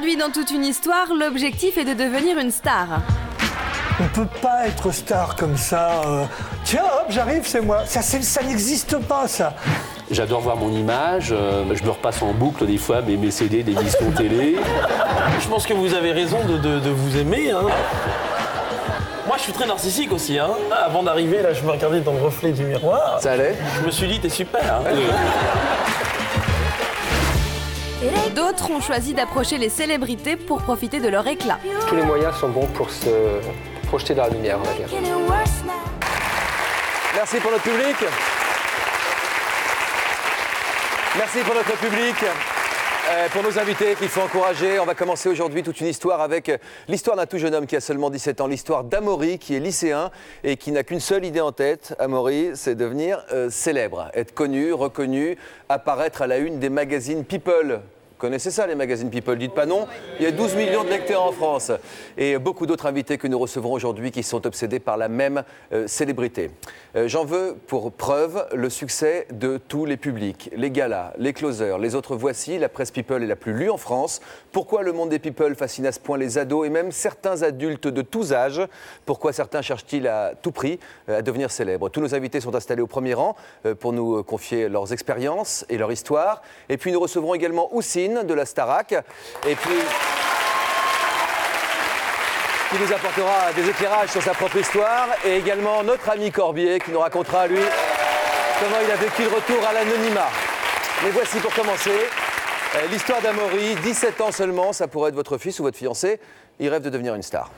Aujourd'hui, dans toute une histoire, l'objectif est de devenir une star. On ne peut pas être star comme ça. Tiens, hop, j'arrive, c'est moi. Ça n'existe pas, ça. J'adore voir mon image. Je me repasse en boucle des fois mes CD d'émissions télé. Je pense que vous avez raison de vous aimer. Hein. Moi, je suis très narcissique aussi. Hein. Avant d'arriver, là, je me regardais dans le reflet du miroir. Ça allait? Je me suis dit, t'es super. Hein. D'autres ont choisi d'approcher les célébrités pour profiter de leur éclat. Tous les moyens sont bons pour se projeter dans la lumière, on va dire. Merci pour notre public. Merci pour notre public. Pour nos invités qu'il faut encourager, on va commencer aujourd'hui toute une histoire avec l'histoire d'un tout jeune homme qui a seulement 17 ans, l'histoire d'Amaury qui est lycéen et qui n'a qu'une seule idée en tête. Amaury, c'est devenir célèbre, être connu, reconnu, apparaître à la une des magazines People. Vous connaissez ça, les magazines People? Dites pas non. Il y a 12 millions de lecteurs en France. Et beaucoup d'autres invités que nous recevrons aujourd'hui qui sont obsédés par la même célébrité. J'en veux pour preuve le succès de tous les publics. Les galas, les closers, les autres voici. La presse People est la plus lue en France. Pourquoi le monde des People fascine à ce point les ados et même certains adultes de tous âges? Pourquoi certains cherchent-ils à tout prix à devenir célèbres? Tous nos invités sont installés au premier rang pour nous confier leurs expériences et leur histoire. Et puis nous recevrons également Houssine de la Starac, et puis qui nous apportera des éclairages sur sa propre histoire, et également notre ami Corbier qui nous racontera, lui, comment il a vécu le retour à l'anonymat. Mais voici pour commencer l'histoire d'Amaury, 17 ans seulement, ça pourrait être votre fils ou votre fiancé, il rêve de devenir une star.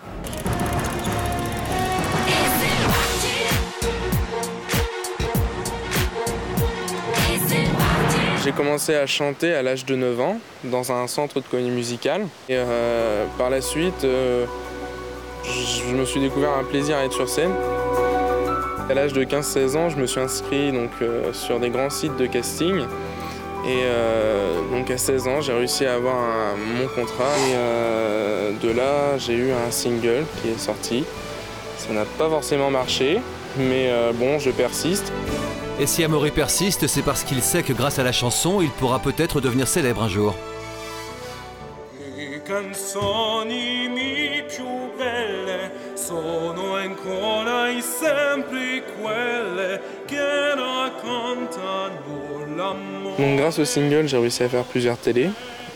J'ai commencé à chanter à l'âge de 9 ans dans un centre de comédie musicale. Et par la suite, je me suis découvert un plaisir à être sur scène. À l'âge de 15-16 ans, je me suis inscrit donc, sur des grands sites de casting. Et donc à 16 ans, j'ai réussi à avoir mon contrat. Et de là, j'ai eu un single qui est sorti. Ça n'a pas forcément marché, mais bon, je persiste. Et si Amaury persiste, c'est parce qu'il sait que grâce à la chanson, il pourra peut-être devenir célèbre un jour. Donc grâce au single, j'ai réussi à faire plusieurs télés.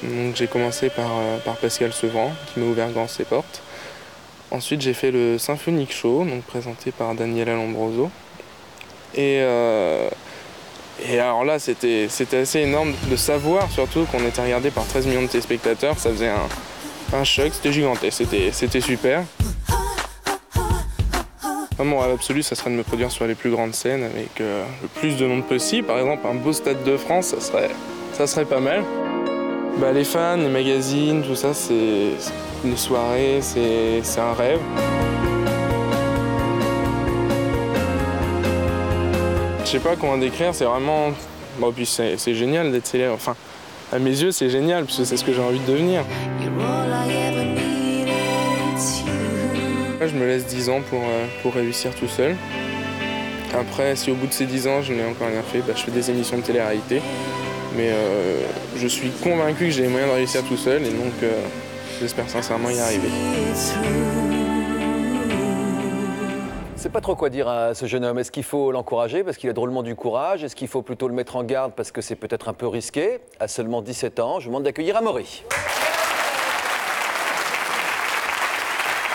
Donc j'ai commencé par Pascal Sevran, qui m'a ouvert grand ses portes. Ensuite, j'ai fait le Symphonic Show, donc présenté par Daniela Lombroso. Et alors là, c'était assez énorme de savoir, surtout qu'on était regardé par 13 millions de téléspectateurs. Ça faisait un choc, c'était gigantesque, c'était super. Mon rêve absolu, ça serait de me produire sur les plus grandes scènes avec le plus de monde possible. Par exemple, un beau Stade de France, ça serait pas mal. Bah, les fans, les magazines, tout ça, les soirées, c'est un rêve. Je sais pas comment décrire, c'est vraiment... Bon, puis c'est génial d'être célèbre. Enfin, à mes yeux, c'est génial, parce que c'est ce que j'ai envie de devenir. Je me laisse 10 ans pour réussir tout seul. Après, si au bout de ces 10 ans, je n'ai encore rien fait, bah, je fais des émissions de télé-réalité. Mais je suis convaincu que j'ai les moyens de réussir tout seul, et donc j'espère sincèrement y arriver. Je ne sais pas trop quoi dire à ce jeune homme. Est-ce qu'il faut l'encourager parce qu'il a drôlement du courage? Est-ce qu'il faut plutôt le mettre en garde parce que c'est peut-être un peu risqué? À seulement 17 ans, je vous demande d'accueillir Amaury.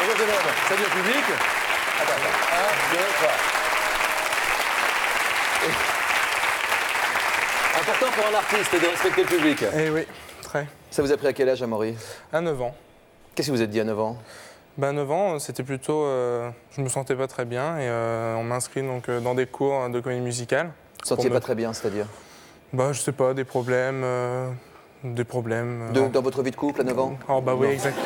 Bonjour jeune homme, salut au public. Attends, 1, 2, 3. Important pour un artiste de respecter le public. Eh oui, très. Ça vous a pris à quel âge, Amaury? À 9 ans. Qu'est-ce que vous êtes dit à 9 ans? Bah, 9 ans, c'était plutôt... je me sentais pas très bien et on m'inscrit donc dans des cours de comédie musicale. Vous ne sentiez pas très bien, c'est-à-dire? Bah, je sais pas, des problèmes... Dans votre vie de couple à 9 ans? Oh bah oui, exact.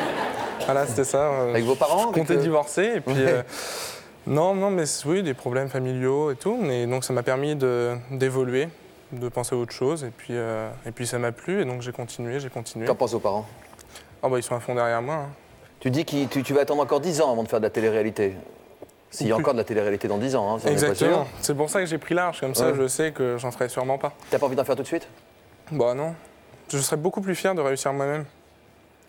Voilà, c'était ça. Avec vos parents? Je comptais divorcer et puis... non, mais oui, des problèmes familiaux et tout. Mais donc ça m'a permis d'évoluer, de penser à autre chose. Et puis ça m'a plu et donc j'ai continué. Qu'en pensent vos parents? Oh bah ils sont à fond derrière moi. Hein. Tu dis que tu vas attendre encore 10 ans avant de faire de la télé-réalité. S'il y a encore de la télé-réalité dans 10 ans, hein, exactement. C'est pour ça que j'ai pris large, comme ça je sais que j'en ferai sûrement pas. T'as pas envie d'en faire tout de suite? Bah non. Je serais beaucoup plus fier de réussir moi-même.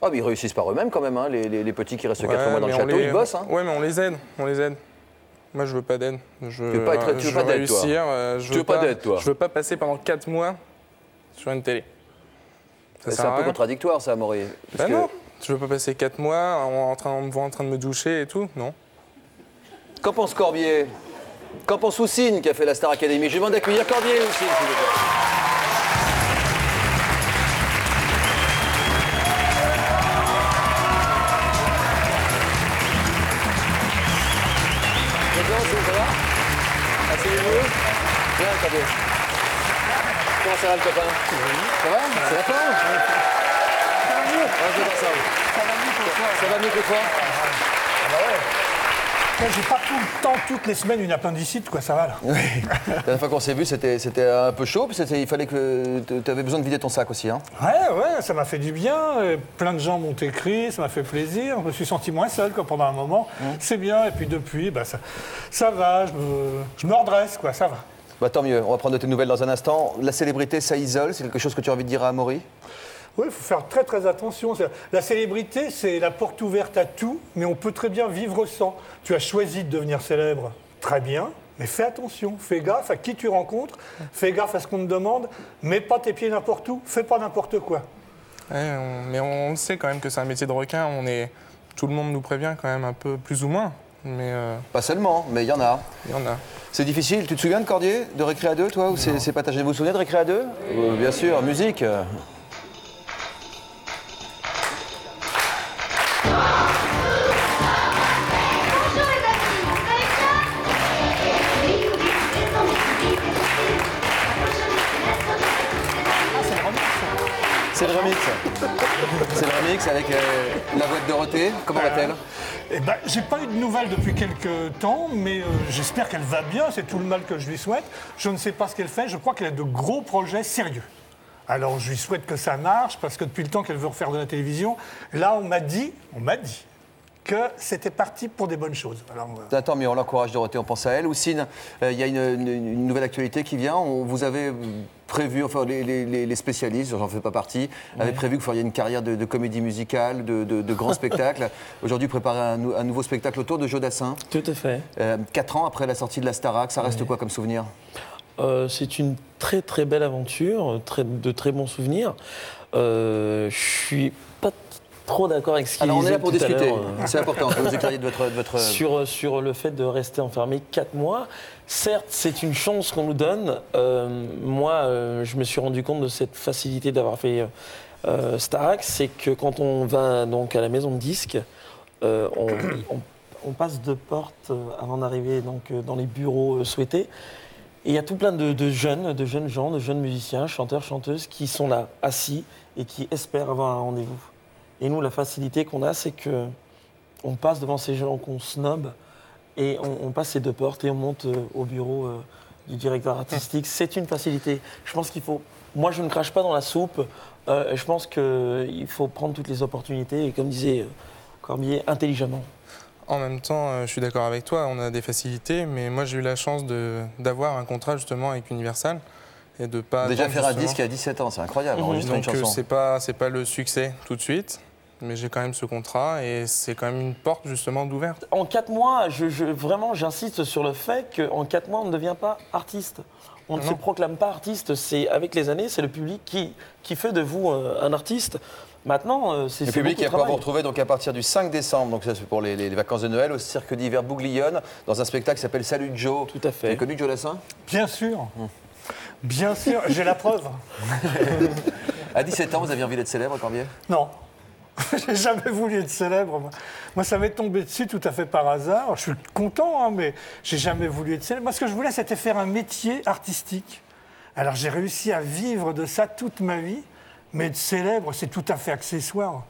Ah, mais ils réussissent par eux-mêmes quand même, hein, les petits qui restent 4 mois dans le château, ils bossent. Hein. Ouais, mais on les aide, Moi, je veux pas d'aide. Je veux pas d'aide, toi Tu veux pas d'aide, toi. Je veux pas passer pendant 4 mois sur une télé. C'est un peu contradictoire, ça, Amaury. Bah non, je veux pas passer 4 mois en train de me doucher et tout, non. Qu'en pense Corbier? Qu'en pense Houssine qui a fait la Star Academy? Je demande d'accueillir Corbier et Houssine, s'il vous plaît. Ça va? Asseyez-vous. Bien, Corbier. Comment ça va, le copain? Ça va? C'est la forme? Ça va mieux. Ça va mieux que toi? Ah bah ouais. J'ai pas tout le temps, toutes les semaines, une appendicite, quoi, ça va là. Oui. La dernière fois qu'on s'est vu, c'était un peu chaud, puis il fallait que tu avais besoin de vider ton sac aussi. Hein. Ouais, ça m'a fait du bien. Plein de gens m'ont écrit, ça m'a fait plaisir. Je me suis senti moins seul quoi, pendant un moment. C'est bien, et puis depuis, bah, ça va, je me redresse, quoi, ça va. Bah, tant mieux, on va prendre de tes nouvelles dans un instant. La célébrité, ça isole, c'est quelque chose que tu as envie de dire à Amaury? Oui, il faut faire très très attention. La célébrité, c'est la porte ouverte à tout, mais on peut très bien vivre sans. Tu as choisi de devenir célèbre, très bien, mais fais attention. Fais gaffe à qui tu rencontres, fais gaffe à ce qu'on te demande, mets pas tes pieds n'importe où, fais pas n'importe quoi. Ouais, mais on sait quand même que c'est un métier de requin. Tout le monde nous prévient quand même un peu, plus ou moins. Mais Pas seulement, mais il y en a. Il y en a. C'est difficile. Tu te souviens de Cordier, de Récré à deux, toi, ou c'est partagé? Vous vous souvenez de Récré à deux? Bien sûr, musique. C'est le remix. C'est le remix avec la voix de Dorothée. Comment va-t-elle? Eh ben, j'ai pas eu de nouvelles depuis quelques temps, mais j'espère qu'elle va bien. C'est tout le mal que je lui souhaite. Je ne sais pas ce qu'elle fait. Je crois qu'elle a de gros projets sérieux. Alors, je lui souhaite que ça marche, parce que depuis le temps qu'elle veut refaire de la télévision, là, on m'a dit que c'était parti pour des bonnes choses. Alors, Attends, mais on l'encourage, Dorothée, on pense à elle. Houssine, il y a une nouvelle actualité qui vient. Vous avez prévu, enfin les spécialistes, j'en fais pas partie, avaient prévu que vous feriez une carrière de comédie musicale, de grands spectacles. Aujourd'hui, vous préparez un nouveau spectacle autour de Jodassin. Tout à fait. 4 ans après la sortie de la Starac, ça reste quoi comme souvenir? C'est une très très belle aventure, de très bons souvenirs. Je suis pas trop d'accord avec ce qu'il disait. Alors on est là pour discuter, c'est important, vous nous éclairiez de votre... Sur le fait de rester enfermé 4 mois. Certes, c'est une chance qu'on nous donne. Moi, je me suis rendu compte de cette facilité d'avoir fait Starac, c'est que quand on va donc à la maison de disques, on passe de portes avant d'arriver donc dans les bureaux souhaités. Et il y a tout plein de jeunes gens, de jeunes musiciens, chanteurs, chanteuses qui sont là, assis et qui espèrent avoir un rendez-vous. Et nous, la facilité qu'on a, c'est qu'on passe devant ces gens qu'on snob et on passe ces 2 portes et on monte au bureau du directeur artistique. C'est une facilité. Je pense qu'il faut... Moi, je ne crache pas dans la soupe. Je pense qu'il faut prendre toutes les opportunités et, comme disait Corbier, intelligemment. En même temps, je suis d'accord avec toi, on a des facilités, mais moi j'ai eu la chance d'avoir un contrat justement avec Universal et de pas... Déjà faire un disque à 17 ans, c'est incroyable, enregistrer une chanson. C'est pas le succès tout de suite, mais j'ai quand même ce contrat et c'est quand même une porte justement d'ouverte. En 4 mois, vraiment j'insiste sur le fait qu'en 4 mois on ne devient pas artiste. On ne se proclame pas artiste, c'est avec les années, c'est le public qui fait de vous un artiste. Maintenant, c'est le public qui va pouvoir vous retrouver donc à partir du 5 décembre, donc ça c'est pour les vacances de Noël, au Cirque d'hiver Bouglione, dans un spectacle qui s'appelle Salut Joe. Tout à fait. Tu as connu Jodassin? bien sûr, bien sûr, j'ai la preuve. À 17 ans, vous aviez envie d'être célèbre, Corbier? Non, j'ai jamais voulu être célèbre. Moi, ça m'est tombé dessus tout à fait par hasard. Je suis content, hein, mais j'ai jamais voulu être célèbre. Moi, ce que je voulais, c'était faire un métier artistique. Alors, j'ai réussi à vivre de ça toute ma vie. Mais être célèbre, c'est tout à fait accessoire.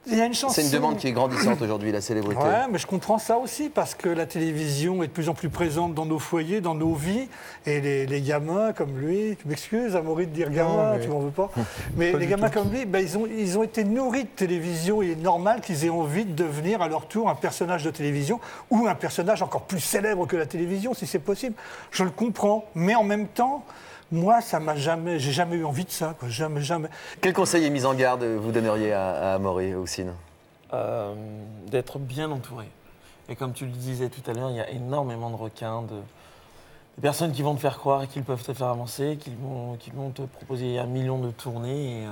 Il y a une chanson... C'est une demande qui est grandissante aujourd'hui, la célébrité. Ouais, mais je comprends ça aussi, parce que la télévision est de plus en plus présente dans nos foyers, dans nos vies. Et les gamins comme lui, tu m'excuses, Amaury, de dire gamin, tu m'en veux pas. Mais les gamins comme lui, ben, ils ont été nourris de télévision. Il est normal qu'ils aient envie de devenir à leur tour un personnage de télévision ou un personnage encore plus célèbre que la télévision, si c'est possible. Je le comprends. Mais en même temps... Moi, ça m'a jamais, j'ai jamais eu envie de ça, quoi. Jamais, jamais. Quel conseil et mise en garde vous donneriez à Amaury, Houssine? D'être bien entouré. Et comme tu le disais tout à l'heure, il y a énormément de requins, de personnes qui vont te faire croire qu'ils peuvent te faire avancer, qui vont te proposer 1 million de tournées. Et,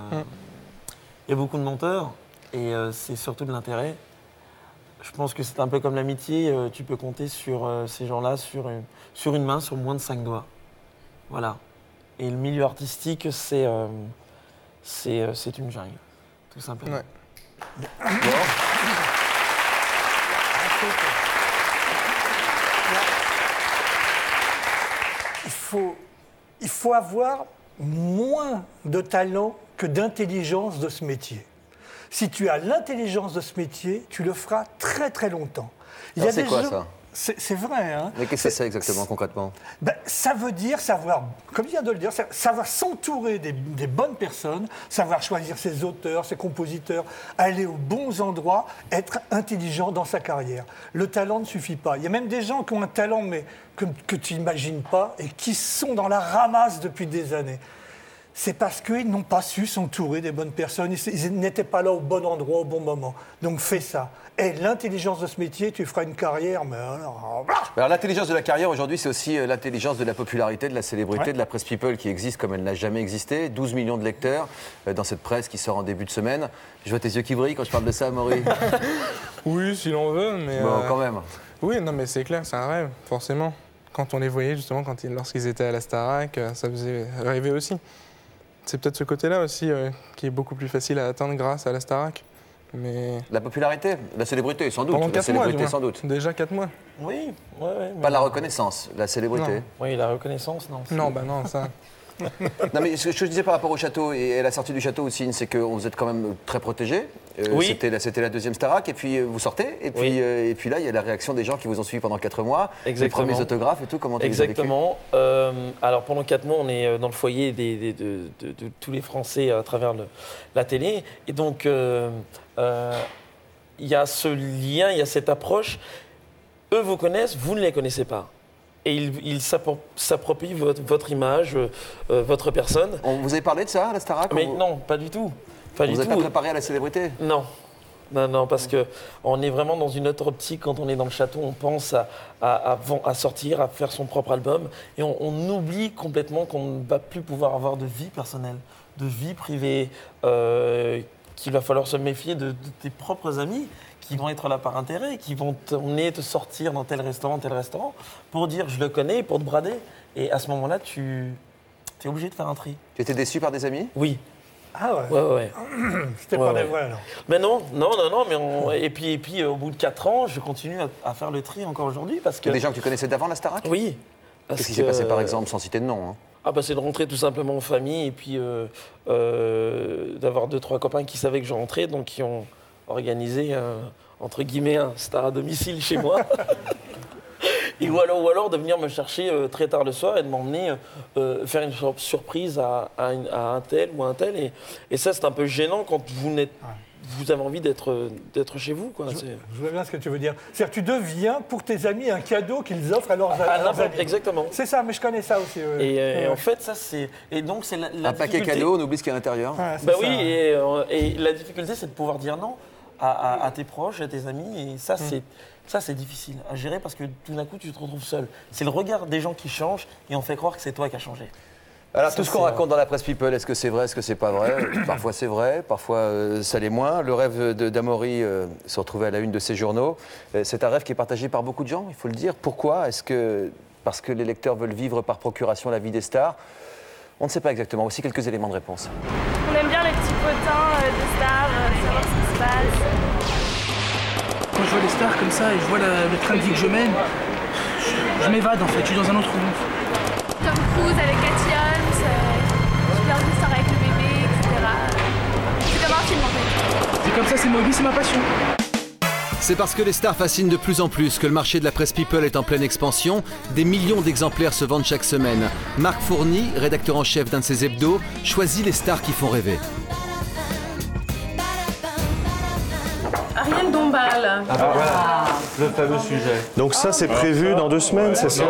il y a beaucoup de menteurs et c'est surtout de l'intérêt. Je pense que c'est un peu comme l'amitié, tu peux compter sur ces gens-là sur une main, sur moins de 5 doigts. Voilà. Et le milieu artistique, c'est une jungle, tout simplement. Ouais. Il faut avoir moins de talent que d'intelligence de ce métier. Si tu as l'intelligence de ce métier, tu le feras très très longtemps. C'est quoi ça? C'est vrai. Hein. Mais qu'est-ce que c'est exactement, concrètement? Ça veut dire savoir, comme il vient de le dire, savoir s'entourer des bonnes personnes, savoir choisir ses auteurs, ses compositeurs, aller aux bons endroits, être intelligent dans sa carrière. Le talent ne suffit pas. Il y a même des gens qui ont un talent, mais que tu n'imagines pas, et qui sont dans la ramasse depuis des années. C'est parce qu'ils n'ont pas su s'entourer des bonnes personnes, ils n'étaient pas là au bon endroit, au bon moment. Donc fais ça. Et l'intelligence de ce métier, tu feras une carrière, mais alors... Alors l'intelligence de la carrière aujourd'hui, c'est aussi l'intelligence de la popularité, de la célébrité, de la presse people qui existe comme elle n'a jamais existé. 12 millions de lecteurs dans cette presse qui sort en début de semaine. Je vois tes yeux qui brillent quand je parle de ça, Amaury. Oui, si l'on veut, mais... Bon, quand même. Oui, non, mais c'est clair, c'est un rêve, forcément. Quand on les voyait, justement, lorsqu'ils étaient à la Starac, ça faisait rêver aussi. C'est peut-être ce côté-là aussi qui est beaucoup plus facile à atteindre grâce à la Starac. Mais... La popularité, la célébrité, sans doute. Pendant 4 mois, sans doute. Déjà 4 mois. Oui, ouais. Pas la reconnaissance, la célébrité. Non. Oui, la reconnaissance, non. Non, bah non, ça... Non, mais ce que je disais par rapport au château et à la sortie du château aussi, c'est que vous êtes quand même très protégé. Oui. C'était la deuxième Starac, et puis vous sortez, et puis là, il y a la réaction des gens qui vous ont suivi pendant 4 mois. Exactement. Les premiers autographes et tout, comment tu les as vécus? Exactement. Alors pendant 4 mois, on est dans le foyer de tous les Français à travers la télé. Et donc, il y a ce lien, il y a cette approche. Eux vous connaissent, vous ne les connaissez pas. Et ils s'approprient votre image, votre personne. Vous avez parlé de ça à la Starac? Mais non, pas du tout. Vous n'êtes pas préparé à la célébrité? Non. Non, parce qu'on est vraiment dans une autre optique. Quand on est dans le château, on pense à sortir, à faire son propre album. Et on oublie complètement qu'on ne va plus pouvoir avoir de vie personnelle, de vie privée, qu'il va falloir se méfier de tes propres amis qui vont être là par intérêt, qui vont t'emmener te sortir dans tel restaurant, pour dire je le connais, pour te brader. Et à ce moment-là, tu es obligé de faire un tri. Tu étais déçu par des amis? Oui. Ah ouais. Ouais. C'était pas des vrais, alors. Mais non. Mais et puis au bout de 4 ans, je continue à faire le tri encore aujourd'hui parce que. Des gens que tu connaissais d'avant la Starac? Oui. Qu'est-ce qui s'est passé par exemple, sans citer de nom? Ah bah c'est de rentrer tout simplement en famille et puis d'avoir 2-3 copains qui savaient que je rentrais, donc qui ont organisé entre guillemets un star à domicile chez moi. Et ou alors de venir me chercher très tard le soir et de m'emmener faire une surprise à un tel ou un tel. Et ça, c'est un peu gênant quand vous avez envie d'être chez vous. Quoi. Je vois bien ce que tu veux dire. C'est-à-dire que tu deviens pour tes amis un cadeau qu'ils offrent à leurs amis. Exactement. C'est ça, mais je connais ça aussi. Et en fait, ça, c'est... Et donc, c'est la un paquet cadeau, on oublie ce qu'il y a à l'intérieur. Bah oui, et la difficulté, c'est de pouvoir dire non à tes proches, à tes amis. Et ça, c'est difficile à gérer parce que tout d'un coup, tu te retrouves seul. C'est le regard des gens qui change et on fait croire que c'est toi qui as changé. Alors, tout ce qu'on raconte dans la presse people, est-ce que c'est vrai, est-ce que c'est pas vrai? Parfois c'est vrai, parfois ça l'est moins. Le rêve d'Amaury se retrouvait à la une de ces journaux. C'est un rêve qui est partagé par beaucoup de gens, il faut le dire. Pourquoi? Est-ce que parce que les lecteurs veulent vivre par procuration la vie des stars? On ne sait pas exactement. Voici quelques éléments de réponse. On aime bien les petits potins des stars, savoir ce qui se passe. Quand je vois les stars comme ça et je vois le train de vie que je mène, je m'évade en fait, je suis dans un autre monde. Tom Cruise avec Cathy Holmes, Super Star avec le bébé, etc. C'est comme un film en fait. C'est comme ça, c'est ma hobby, c'est ma passion. C'est parce que les stars fascinent de plus en plus que le marché de la presse people est en pleine expansion. Des millions d'exemplaires se vendent chaque semaine. Marc Fourny, rédacteur en chef d'un de ses hebdos, choisit les stars qui font rêver. Ariel Dombal. Ah voilà, le fameux sujet. Donc ça, c'est prévu dans 2 semaines, c'est ça?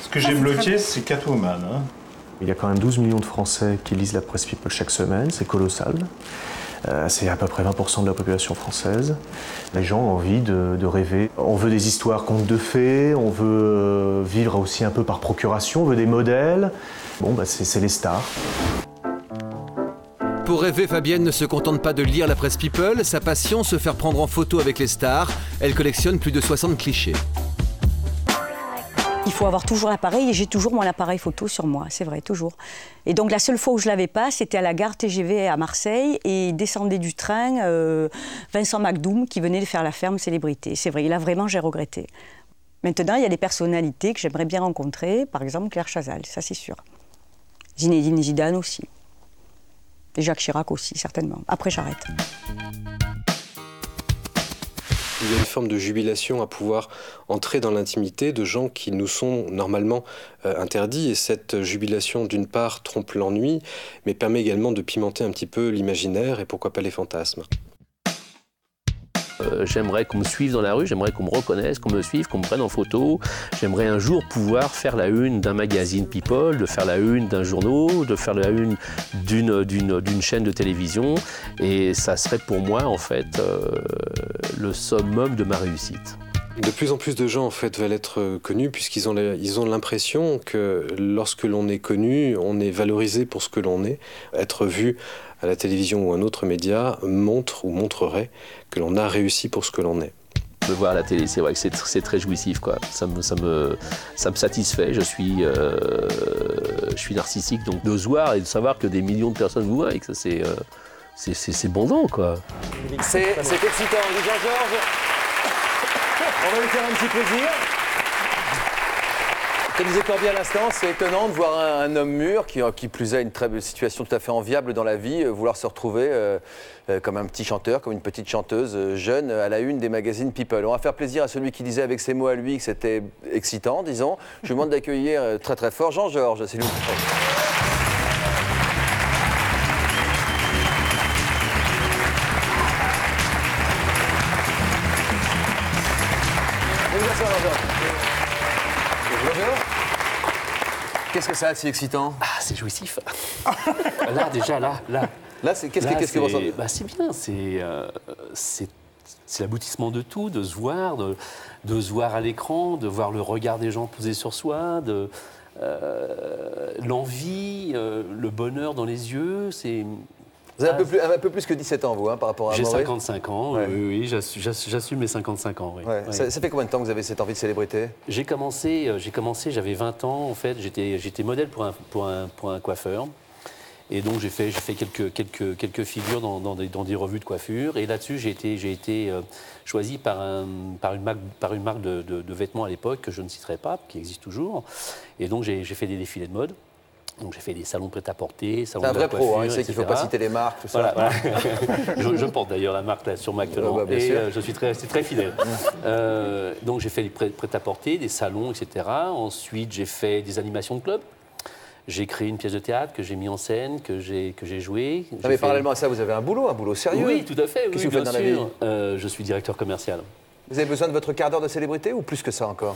Ce que j'ai bloqué, c'est Catwoman. Hein. Il y a quand même 12 millions de Français qui lisent la presse People chaque semaine, c'est colossal. C'est à peu près 20% de la population française. Les gens ont envie de rêver. On veut des histoires contes de fées, on veut vivre aussi un peu par procuration, on veut des modèles. Bon, c'est les stars. Pour rêver, Fabienne ne se contente pas de lire la presse People, sa passion, se faire prendre en photo avec les stars. Elle collectionne plus de 60 clichés. Il faut avoir toujours l'appareil et j'ai toujours mon appareil photo sur moi, c'est vrai, toujours. Et donc la seule fois où je ne l'avais pas, c'était à la gare TGV à Marseille et il descendait du train Vincent McDoom qui venait de faire la ferme célébrité. C'est vrai, là vraiment j'ai regretté. Maintenant, il y a des personnalités que j'aimerais bien rencontrer, par exemple Claire Chazal, ça c'est sûr. Zinedine Zidane aussi. Et Jacques Chirac aussi, certainement. Après, j'arrête. Il y a une forme de jubilation à pouvoir entrer dans l'intimité de gens qui nous sont normalement interdits. Et cette jubilation, d'une part, trompe l'ennui, mais permet également de pimenter un petit peu l'imaginaire et pourquoi pas les fantasmes. J'aimerais qu'on me suive dans la rue, j'aimerais qu'on me reconnaisse, qu'on me suive, qu'on me prenne en photo. J'aimerais un jour pouvoir faire la une d'un magazine People, de faire la une d'un journal, de faire la une d'une chaîne de télévision. Et ça serait pour moi, en fait, le summum de ma réussite. De plus en plus de gens en fait veulent être connus puisqu'ils ont l'impression que lorsque l'on est connu, on est valorisé pour ce que l'on est. Être vu à la télévision ou un autre média montre ou montrerait que l'on a réussi pour ce que l'on est. Me voir à la télé, c'est vrai que c'est très jouissif, quoi. Ça me satisfait. Je suis narcissique, donc de se voir et de savoir que des millions de personnes vous voient, et que c'est bondant, quoi. C'est excitant, Jean-Georges. On va lui faire un petit plaisir. Comme disait Corbier à l'instant, c'est étonnant de voir un homme mûr qui plus a une situation tout à fait enviable dans la vie, vouloir se retrouver comme un petit chanteur, comme une petite chanteuse jeune à la une des magazines People. On va faire plaisir à celui qui disait avec ses mots à lui que c'était excitant, disons. Je vous demande d'accueillir très très fort Jean-Georges, c'est lui. Qu'est-ce que ça a de si excitant? Ah, c'est jouissif. Là, déjà, là. Là, qu'est-ce que vous ressentez? Bah, c'est bien, c'est l'aboutissement de tout, de se voir, de se voir à l'écran, de voir le regard des gens posé sur soi, l'envie, le bonheur dans les yeux, c'est... Vous avez un peu plus que 17 ans, vous, hein, par rapport à moi. J'ai 55 ans, ouais. Oui, j'assume mes 55 ans. Oui. Ouais. Ça fait combien de temps que vous avez cette envie de célébrité? J'ai commencé, j'avais 20 ans, en fait. J'étais modèle pour un coiffeur. Et donc, j'ai fait quelques figures dans des revues de coiffure. Et là-dessus, j'ai été choisi par une marque de vêtements à l'époque, que je ne citerai pas, qui existe toujours. Et donc, j'ai fait des défilés de mode. Donc j'ai fait des salons prêt-à-porter, salons de coiffure, c'est un vrai pro, hein, il sait qu'il ne faut pas citer les marques, tout ça. Voilà. je porte d'ailleurs la marque là, sur maintenant, je suis très fidèle. Donc j'ai fait des prêt-à-porter, des salons, etc. Ensuite j'ai fait des animations de club. J'ai créé une pièce de théâtre que j'ai mis en scène, que j'ai joué. Mais parallèlement à ça, vous avez un boulot sérieux. Oui, tout à fait. Qu'est-ce que vous faites dans la vie? Je suis directeur commercial. Vous avez besoin de votre quart d'heure de célébrité ou plus que ça encore?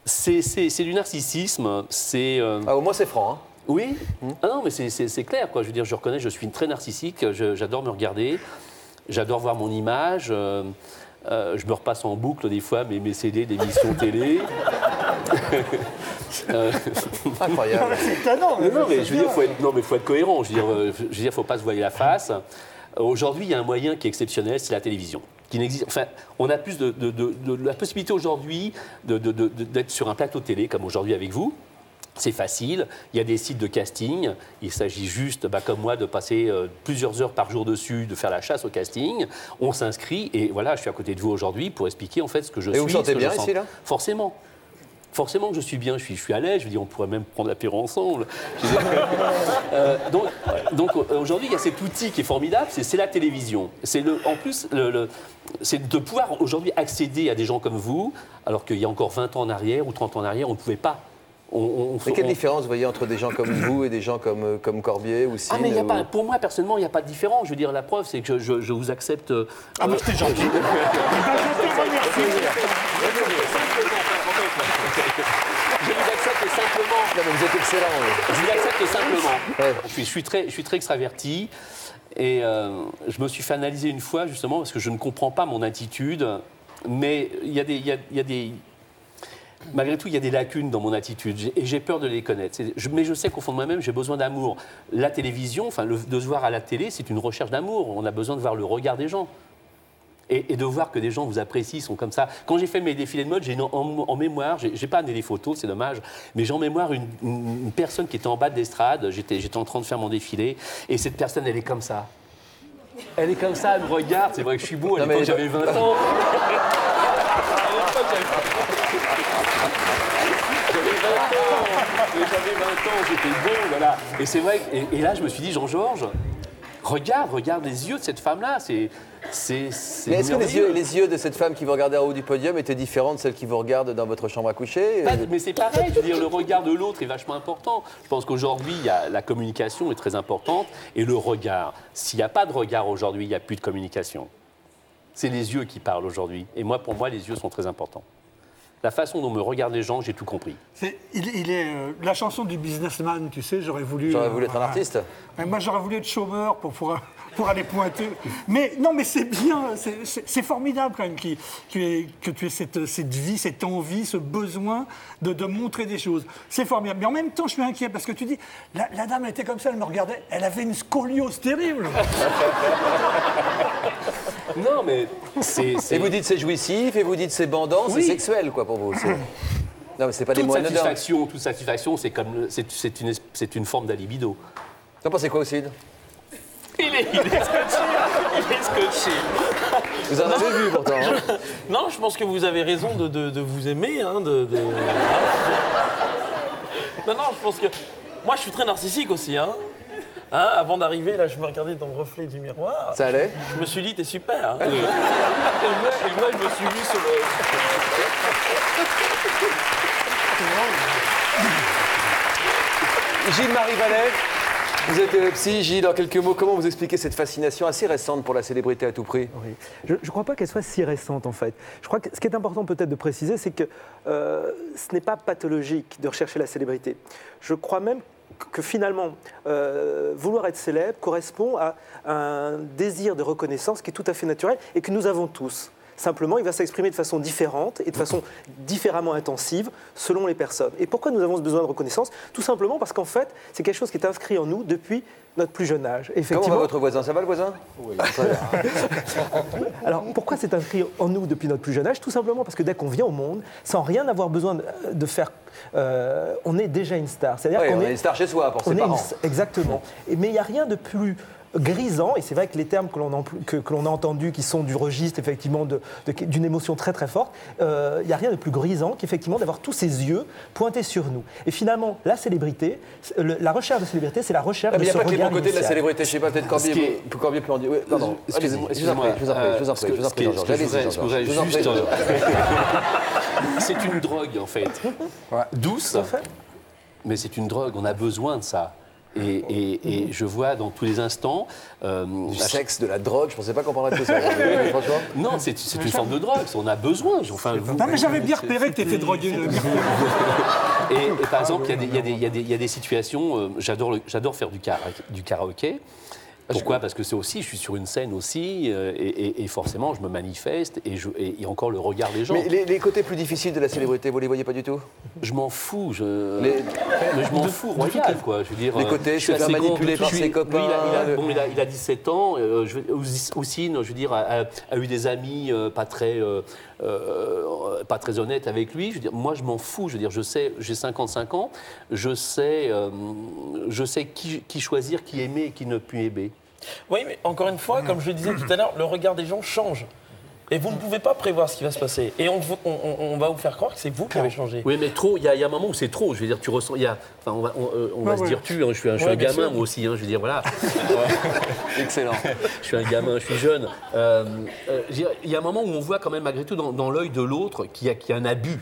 C'est du narcissisme. Au moins c'est franc. Hein. Oui. Ah non, mais c'est clair, quoi. Je veux dire, je reconnais, je suis très narcissique. J'adore me regarder. J'adore voir mon image. Je me repasse en boucle des fois mes CD d'émissions télé. Incroyable. C'est étonnant. Mais je veux dire, faut être cohérent. Je veux dire, faut pas se voiler la face. Aujourd'hui, il y a un moyen qui est exceptionnel, c'est la télévision. Qui n'existe. Enfin, on a plus de la possibilité aujourd'hui d'être sur un plateau de télé, comme aujourd'hui avec vous. C'est facile, il y a des sites de casting, il s'agit juste, comme moi, de passer plusieurs heures par jour dessus, de faire la chasse au casting. On s'inscrit et voilà, je suis à côté de vous aujourd'hui pour expliquer en fait ce que je suis. Et vous chantez bien ici, là? Forcément. Forcément que je suis bien, je suis à l'aise, je veux dire, on pourrait même prendre l'apéro ensemble. Donc aujourd'hui, il y a cet outil qui est formidable, c'est la télévision. C'est c'est de pouvoir aujourd'hui accéder à des gens comme vous, alors qu'il y a encore 20 ans en arrière ou 30 ans en arrière, on ne pouvait pas. Mais quelle différence vous voyez entre des gens comme vous et des gens comme Corbier ou Sine? Mais pour moi, personnellement, il n'y a pas de différence. Je veux dire, la preuve, c'est que je vous accepte... Ah, mais c'était gentil. Je vous accepte Non, mais vous êtes excellent. Oui. Je l'accepte simplement. Ouais. Je suis très extraverti. Et je me suis fait analyser une fois, justement, parce que je ne comprends pas mon attitude. Mais il y a des... Malgré tout, il y a des lacunes dans mon attitude et j'ai peur de les connaître. Mais je sais qu'au fond de moi-même, j'ai besoin d'amour. La télévision, de se voir à la télé, c'est une recherche d'amour. On a besoin de voir le regard des gens. Et de voir que des gens vous apprécient, sont comme ça. Quand j'ai fait mes défilés de mode, j'ai en mémoire, j'ai pas amené les photos, c'est dommage, mais j'ai en mémoire une personne qui était en bas de l'estrade, j'étais en train de faire mon défilé, et cette personne, elle est comme ça. Elle est comme ça, elle me regarde, c'est vrai que je suis beau, à l'époque j'avais 20 ans. J'avais 20 ans, j'étais bon, voilà. Et c'est vrai, et là je me suis dit, Jean-Georges, regarde les yeux de cette femme-là, mais est-ce que les yeux de cette femme qui vous regardait en haut du podium étaient différents de celles qui vous regardent dans votre chambre à coucher? Mais c'est pareil, je veux dire, le regard de l'autre est vachement important. Je pense qu'aujourd'hui, la communication est très importante et le regard. S'il n'y a pas de regard aujourd'hui, il n'y a plus de communication. C'est les yeux qui parlent aujourd'hui. Et pour moi, les yeux sont très importants. La façon dont me regardent les gens, j'ai tout compris. La chanson du businessman, tu sais, j'aurais voulu être un artiste. Moi, j'aurais voulu être chômeur pour aller pointer. Mais non, mais c'est bien, c'est formidable quand même que tu aies cette vie, cette envie, ce besoin de montrer des choses. C'est formidable. Mais en même temps, je suis inquiet parce que tu dis, la dame elle était comme ça, elle me regardait, elle avait une scoliose terrible. Non, mais Et vous dites c'est jouissif, et vous dites c'est bandant, c'est sexuel, quoi, pour vous. Non, mais c'est pas des mots anodins. Toute satisfaction, c'est une forme d'alibido. T'en pensez quoi, Sid? Il est scotché. Vous en avez vu, pourtant. Hein. Non, je pense que vous avez raison de vous aimer. Hein, Non, je pense que... Moi, je suis très narcissique aussi, hein. Avant d'arriver, là, je me regardais dans le reflet du miroir. Ça allait? Je me suis dit, t'es super. Hein. Et moi, je me suis vu sur le... Gilles-Marie Vallet, vous êtes psy. Gilles, en quelques mots, comment vous expliquez cette fascination assez récente pour la célébrité à tout prix? Oui. Je ne crois pas qu'elle soit si récente, en fait. Je crois que ce qui est important peut-être de préciser, c'est que ce n'est pas pathologique de rechercher la célébrité. Je crois même que finalement, vouloir être célèbre correspond à un désir de reconnaissance qui est tout à fait naturel et que nous avons tous. Simplement, il va s'exprimer de façon différente et de façon différemment intensive selon les personnes. Et pourquoi nous avons ce besoin de reconnaissance? Tout simplement parce qu'en fait, c'est quelque chose qui est inscrit en nous depuis notre plus jeune âge. Comment va votre voisin? Ça va, le voisin? Oui. Alors, pourquoi c'est inscrit en nous depuis notre plus jeune âge? Tout simplement parce que dès qu'on vient au monde, sans rien avoir besoin de faire, on est déjà une star. C'est-à-dire qu'on est une star chez soi, pour ses parents. Exactement. Mais il n'y a rien de plus grisant, et c'est vrai que les termes que l'on a entendus, qui sont du registre effectivement d'une émotion très très forte, il n'y a rien de plus grisant qu'effectivement d'avoir tous ces yeux pointés sur nous. Et finalement, la célébrité, la recherche de célébrité, c'est la recherche de ce regard. Il n'y a pas que les bons côtés de la célébrité, je ne sais pas, peut-être Corbier peut en dire. Oui, pardon, excusez-moi, je vous en prie, Jean-Georges. C'est une drogue en fait, douce, mais c'est une drogue, on a besoin de ça. Et je vois dans tous les instants... du sexe, de la drogue, je ne pensais pas qu'on parlerait de ça. Franchement. Non, c'est une forme de drogue, on a besoin. Non, mais j'avais bien repéré que tu étais drogué. Et par exemple, il y a des situations, j'adore faire du karaoké. Pourquoi? Parce que c'est aussi, je suis sur une scène aussi, et forcément, je me manifeste, et il y a encore le regard des gens. Mais les côtés plus difficiles de la célébrité, vous les voyez pas du tout? Je m'en fous, mais je m'en fous, royal, quoi. Je veux dire, les côtés, je suis faire manipuler par ses copains. Il a 17 ans, Houssine, je veux dire, a eu des amis pas très honnêtes avec lui. Je veux dire, moi, je m'en fous. Je veux dire, je sais, j'ai 55 ans, je sais qui choisir, qui aimer et qui ne plus aimer. Oui, mais encore une fois, comme je le disais tout à l'heure, le regard des gens change. Et vous ne pouvez pas prévoir ce qui va se passer. Et on va vous faire croire que c'est vous qui avez changé. Oui, mais trop, il y a un moment où c'est trop. Je veux dire, tu ressens, on va se dire tu, hein, je suis un gamin moi aussi, hein, je veux dire, voilà. Excellent. Je suis un gamin, je suis jeune. Il y a un moment où on voit quand même, malgré tout, dans l'œil de l'autre, qu'il y a un abus.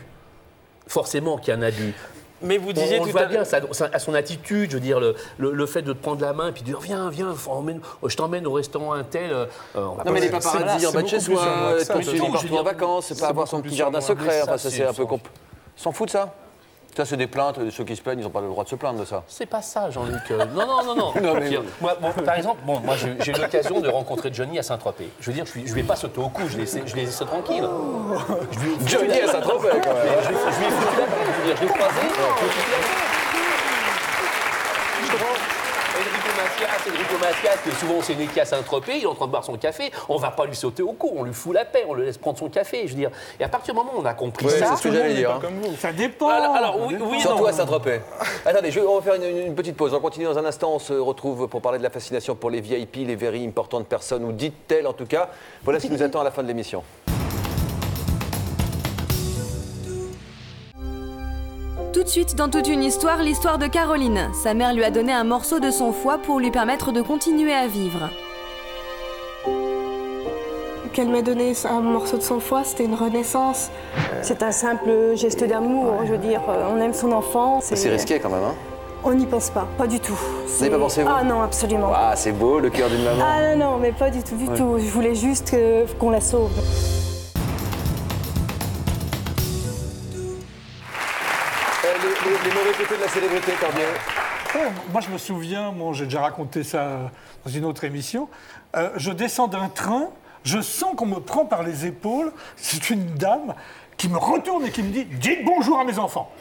Forcément qu'il y a un abus. Mais vous disiez tout à l'heure, à son attitude, je veux dire, le fait de te prendre la main et puis de dire viens, je t'emmène au restaurant un tel. Non, mais les paparazzi en bas de chez soi, poursuivre partout en vacances, c'est pas avoir son petit jardin secret. Enfin, ça c'est un peu s'en fout de ça. Ça, c'est des plaintes, ceux qui se plaignent, ils n'ont pas le droit de se plaindre de ça. C'est pas ça, Jean-Luc. Non. Non, mais- Moi, par exemple, moi j'ai eu l'occasion de rencontrer Johnny à Saint-Tropez. Je veux dire, je vais pas sauter au cou, je les laisse tranquilles. Johnny à Saint-Tropez, quand même. Je lui ai foutu la paix, je l'ai croisé, je lui ai foutu la paix. Enrico Macias, qui est souvent c'est né à Saint-Tropez, il est en train de boire son café, on va pas lui sauter au cou, on lui fout la paix, on le laisse prendre son café. Je veux dire, et à partir du moment où on a compris ça, c'est ce que j'allais dire. Hein. Ça dépend. Alors, oui, Surtout non. à Saint-Tropez. Attendez, on va faire une petite pause. On continue dans un instant. On se retrouve pour parler de la fascination pour les VIP, les very importantes personnes, ou dites-elles en tout cas. Voilà ce qui nous attend à la fin de l'émission. Tout de suite, dans toute une histoire, l'histoire de Caroline. Sa mère lui a donné un morceau de son foie pour lui permettre de continuer à vivre. Qu'elle m'ait donné un morceau de son foie, c'était une renaissance. C'est un simple geste d'amour, je veux dire, on aime son enfant. C'est risqué quand même, hein? On n'y pense pas, pas du tout. Vous n'avez pas pensé, vous? Ah non, absolument. Ah, c'est beau, le cœur d'une maman. Ah non, mais pas du tout, du tout. Je voulais juste qu'on la sauve. Les mauvais côtés de la célébrité, Corbier. Moi, je me souviens, j'ai déjà raconté ça dans une autre émission. Je descends d'un train, je sens qu'on me prend par les épaules. C'est une dame qui me retourne et qui me dit « Dites bonjour à mes enfants ».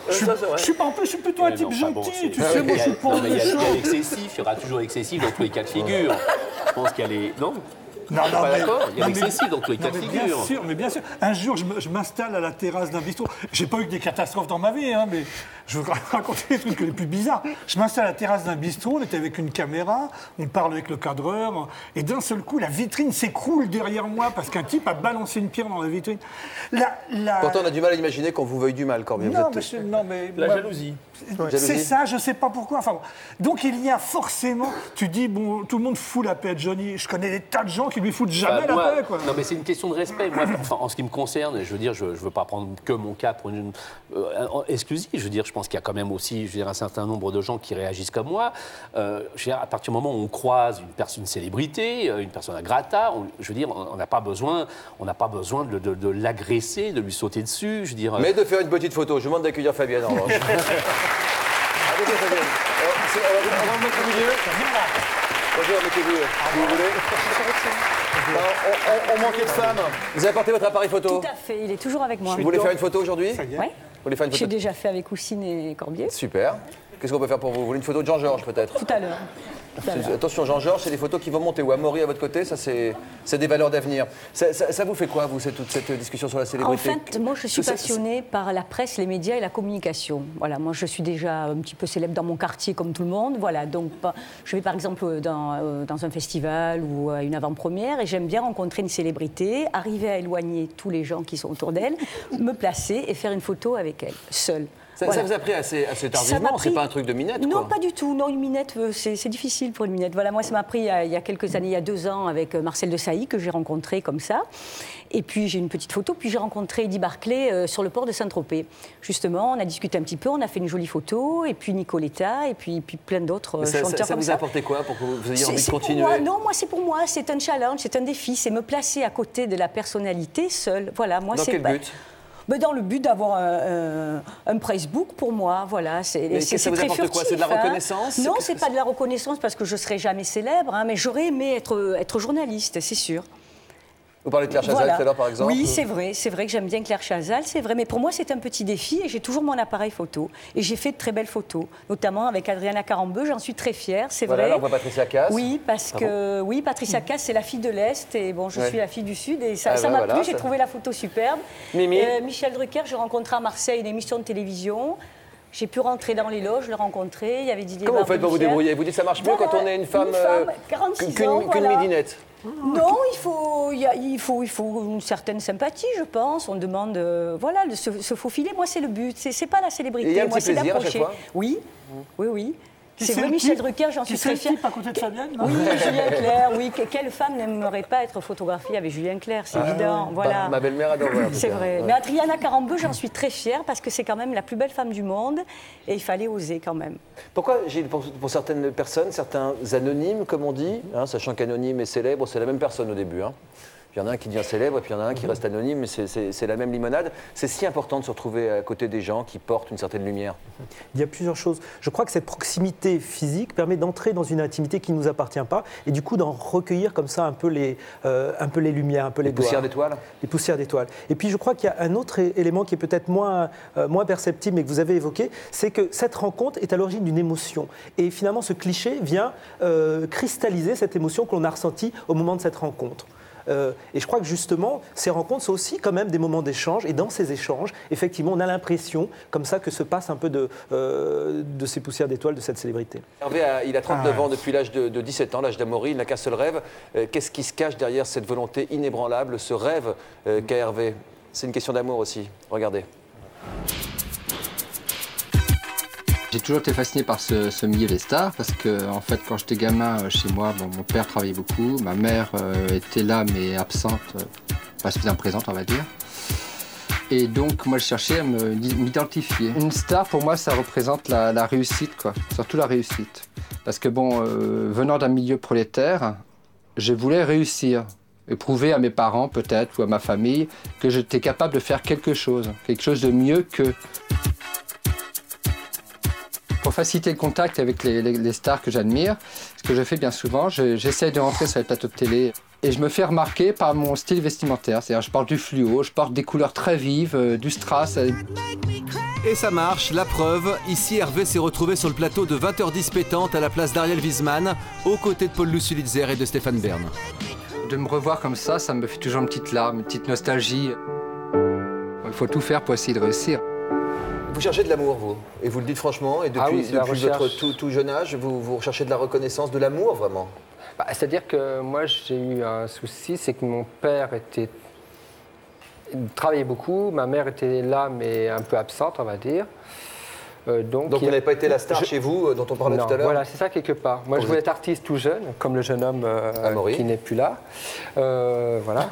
Je suis pas en plus, je suis plutôt un type gentil, tu sais, moi je suis pas méchant. Il y a l'excessif, il y aura toujours excessif dans tous les cas de figure. Je pense qu'il y a les... Non. Non, mais il y a l'excessif dans tous les cas de figure. Bien sûr. Un jour, je m'installe à la terrasse d'un bistrot. J'ai pas eu que des catastrophes dans ma vie, hein, mais je veux raconter les trucs les plus bizarres. Je m'installe à la terrasse d'un bistrot, on était avec une caméra, on parle avec le cadreur, et d'un seul coup, la vitrine s'écroule derrière moi parce qu'un type a balancé une pierre dans la vitrine. Pourtant, on a du mal à imaginer qu'on vous veuille du mal, Corbier. La jalousie. C'est ça, je sais pas pourquoi. Enfin, donc il y a forcément, tu dis, bon, tout le monde fout la paix à Johnny. Je connais des tas de gens qui lui foutent jamais la paix, quoi. Non, mais c'est une question de respect. Moi, enfin, en ce qui me concerne, je veux dire, je veux pas prendre que mon cas pour une exclusive. Je veux dire, je pense qu'il y a quand même aussi, je veux dire, un certain nombre de gens qui réagissent comme moi. Je veux dire, à partir du moment où on croise une célébrité, une personne à grata, je veux dire, on n'a pas besoin de l'agresser, de lui sauter dessus. Je veux dire. Mais de faire une petite photo. Je vous demande d'accueillir Fabienne en revanche. Allez, Fabienne. On va vous mettre au milieu. Bonjour, mettez-vous, si vous voulez. On manquait de femmes. Vous avez apporté votre appareil photo? Tout à fait, il est toujours avec moi. Vous voulez faire une photo aujourd'hui? Oui. J'ai déjà fait avec Houssine et Corbier. Super. Qu'est-ce qu'on peut faire pour vous? Vous voulez une photo de Jean-Georges peut-être? Tout à l'heure. Attention, Jean-Georges, c'est des photos qui vont monter. Ou Amaury à votre côté, ça c'est des valeurs d'avenir. Ça vous fait quoi, vous, toute cette discussion sur la célébrité? En fait, moi je suis passionnée par la presse, les médias et la communication. Voilà, moi je suis déjà un petit peu célèbre dans mon quartier comme tout le monde. Voilà, donc je vais par exemple dans un festival ou à une avant-première et j'aime bien rencontrer une célébrité, arriver à éloigner tous les gens qui sont autour d'elle, me placer et faire une photo avec elle, seule. Ça vous a pris assez tardivement, c'est pas un truc de minette, quoi. Non, pas du tout. Non, une minette, c'est difficile pour une minette. Voilà, moi, ça m'a pris il y a quelques années, il y a 2 ans, avec Marcel Desailly, que j'ai rencontré comme ça. Et puis, j'ai une petite photo. Puis, j'ai rencontré Eddie Barclay sur le port de Saint-Tropez. Justement, on a discuté un petit peu, on a fait une jolie photo. Et puis, Nicoletta, et puis plein d'autres chanteurs comme ça. Ça vous a apporté quoi pour que vous ayez envie de continuer? Moi, c'est pour moi. C'est un challenge, c'est un défi. C'est me placer à côté de la personnalité seule. Voilà, moi, c'est... Dans quel but? Dans le but d'avoir un pressbook pour moi, voilà. Mais ça vous apporte quoi? C'est de la reconnaissance? Non, c'est pas de la reconnaissance parce que je serai jamais célèbre, hein, mais j'aurais aimé être journaliste, c'est sûr. Vous parlez de Claire Chazal tout à l'heure, par exemple? Oui, c'est vrai que j'aime bien Claire Chazal, c'est vrai. Mais pour moi, c'est un petit défi et j'ai toujours mon appareil photo. Et j'ai fait de très belles photos, notamment avec Adriana Carambeu, j'en suis très fière, c'est vrai. Là, on voit Patricia Cass. Oui, parce que Patricia Cass, c'est la fille de l'Est et bon, je suis la fille du Sud et ça m'a plu, j'ai trouvé la photo superbe. Mimi. Michel Drucker, j'ai rencontré à Marseille une émission de télévision. J'ai pu rentrer dans les loges, le rencontrer. Il y avait Didier. Comment vous faites pour vous débrouiller? Vous dites que ça marche mieux quand on est une femme 46 ans, qu'une midinette? Non, il faut une certaine sympathie, je pense. On demande de se faufiler. Moi, c'est le but. C'est pas la célébrité. Et il y a un moi, petit plaisir à chaque fois? Oui. C'est vrai, Michel Drucker, j'en suis très fière. Qui c'est le type à côté de Fabienne? Oui, Julien Clerc, oui. Quelle femme n'aimerait pas être photographiée avec Julien Clerc, c'est évident. Voilà. Ma belle-mère adore. C'est vrai. Mais Adriana Carambeu, j'en suis très fière parce que c'est quand même la plus belle femme du monde et il fallait oser quand même. Pourquoi, pour certaines personnes, certains anonymes, comme on dit, hein, sachant qu'anonyme et célèbre, c'est la même personne au début, hein. Puis il y en a un qui devient célèbre, et puis il y en a un qui reste anonyme, mais c'est la même limonade. C'est si important de se retrouver à côté des gens qui portent une certaine lumière. Il y a plusieurs choses. Je crois que cette proximité physique permet d'entrer dans une intimité qui ne nous appartient pas et du coup d'en recueillir comme ça un peu les lumières, un peu les poussières d'étoiles. Les poussières d'étoiles. Et puis je crois qu'il y a un autre élément qui est peut-être moins perceptible mais que vous avez évoqué, c'est que cette rencontre est à l'origine d'une émotion. Et finalement ce cliché vient cristalliser cette émotion que l'on a ressentie au moment de cette rencontre. Et je crois que justement, ces rencontres sont aussi quand même des moments d'échange. Et dans ces échanges, effectivement, on a l'impression, comme ça, que se passe un peu de ces poussières d'étoiles de cette célébrité. Hervé, il a 39 ans depuis l'âge de 17 ans, l'âge d'Amaury. Il n'a qu'un seul rêve. Qu'est-ce qui se cache derrière cette volonté inébranlable, ce rêve qu'a Hervé? C'est une question d'amour aussi. Regardez. J'ai toujours été fasciné par ce milieu des stars parce que, en fait, quand j'étais gamin chez moi, mon père travaillait beaucoup, ma mère était là mais absente, pas suffisamment présente, on va dire. Et donc, moi, je cherchais à m'identifier. Une star, pour moi, ça représente la réussite, quoi, surtout la réussite. Parce que, bon, venant d'un milieu prolétaire, je voulais réussir et prouver à mes parents, peut-être, ou à ma famille, que j'étais capable de faire quelque chose de mieux que... Pour faciliter le contact avec les stars que j'admire, ce que je fais bien souvent, j'essaie de rentrer sur les plateaux de télé et je me fais remarquer par mon style vestimentaire. C'est-à-dire je porte du fluo, je porte des couleurs très vives, du strass. Et ça marche, la preuve. Ici, Hervé s'est retrouvé sur le plateau de 20h10 pétante à la place d'Ariel Wiesman, aux côtés de Paul Lussulitzer et de Stéphane Bern. De me revoir comme ça me fait toujours une petite larme, une petite nostalgie. Il faut tout faire pour essayer de réussir. Vous cherchez de l'amour, vous, et vous le dites franchement, et depuis votre tout jeune âge, vous recherchez de la reconnaissance, de l'amour, vraiment? C'est-à-dire que moi, j'ai eu un souci, c'est que mon père travaillait beaucoup, ma mère était là, mais un peu absente, on va dire. Donc vous n'avez pas été la star chez vous, dont on parlait tout à l'heure? Voilà, c'est ça quelque part. Moi, je voulais être artiste tout jeune, comme le jeune homme qui n'est plus là. Voilà.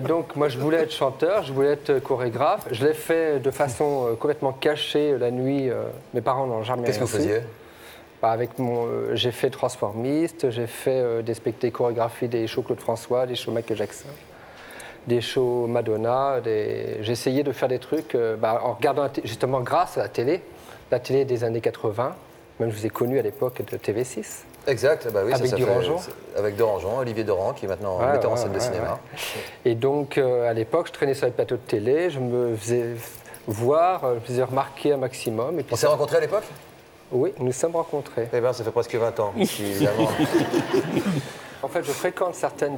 Donc, moi, je voulais être chanteur, je voulais être chorégraphe. Je l'ai fait de façon complètement cachée la nuit. Mes parents n'ont jamais Qu'est-ce que vous faisiez? J'ai fait Transformiste, j'ai fait des chorégraphies des shows Claude François, des shows Michael Jackson, des shows Madonna. J'ai essayé de faire des trucs en regardant, justement, grâce à la télé des années 80. Même je vous ai connu à l'époque de TV6. Exact, bah oui, avec Durangeon. Avec Durangeon, Olivier Durand, qui est maintenant metteur en scène de cinéma. Et donc, à l'époque, je traînais sur les plateaux de télé, je me faisais voir, je me faisais remarquer un maximum. Et puis on s'est rencontrés à l'époque? Oui, nous sommes rencontrés. Eh bien, ça fait presque 20 ans, évidemment. En fait, je fréquente certaines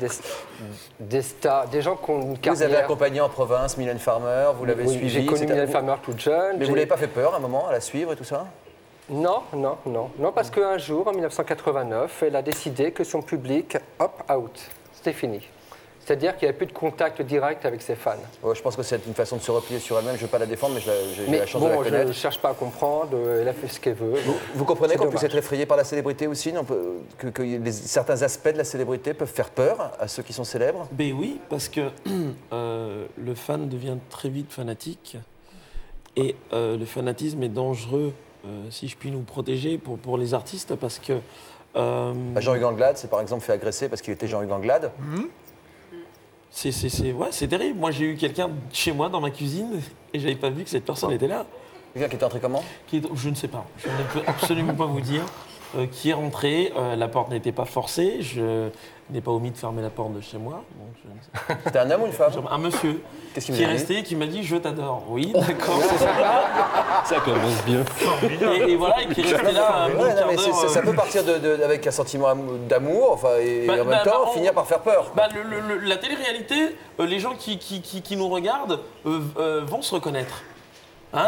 des stars, des gens qui ont une carrière... Vous avez accompagné en province Mylène Farmer, vous l'avez suivi. J'ai connu Mylène Farmer toute jeune. Mais vous n'avez pas fait peur à un moment à la suivre et tout ça? Non, parce qu'un jour, en 1989, elle a décidé que son public, out, c'était fini. C'est-à-dire qu'il n'y avait plus de contact direct avec ses fans. Ouais, je pense que c'est une façon de se replier sur elle-même. Je ne veux pas la défendre, mais j'ai la chance de la connaître. Je ne cherche pas à comprendre, elle a fait ce qu'elle veut. Vous comprenez qu'on puisse être effrayé par la célébrité aussi, que certains aspects de la célébrité peuvent faire peur à ceux qui sont célèbres? Ben oui, parce que le fan devient très vite fanatique. Et le fanatisme est dangereux, si je puis nous protéger, pour les artistes, parce que... Jean-Hugues Anglade s'est par exemple fait agresser parce qu'il était Jean-Hugues Anglade. C'est terrible. Moi, j'ai eu quelqu'un chez moi, dans ma cuisine, et je n'avais pas vu que cette personne était là. Quelqu'un qui était entré comment? Je ne sais pas. Je ne peux absolument pas vous dire. Qui est rentré, la porte n'était pas forcée, je n'ai pas omis de fermer la porte de chez moi. C'était un homme ou une femme? Un monsieur qui est resté, qui m'a dit « je t'adore ». Oui, d'accord. Ça commence bien. Et voilà, et qui est resté là un bon quart d'heure. Ça peut partir avec un sentiment d'amour, et en même temps finir par faire peur. La télé-réalité, les gens qui nous regardent vont se reconnaître.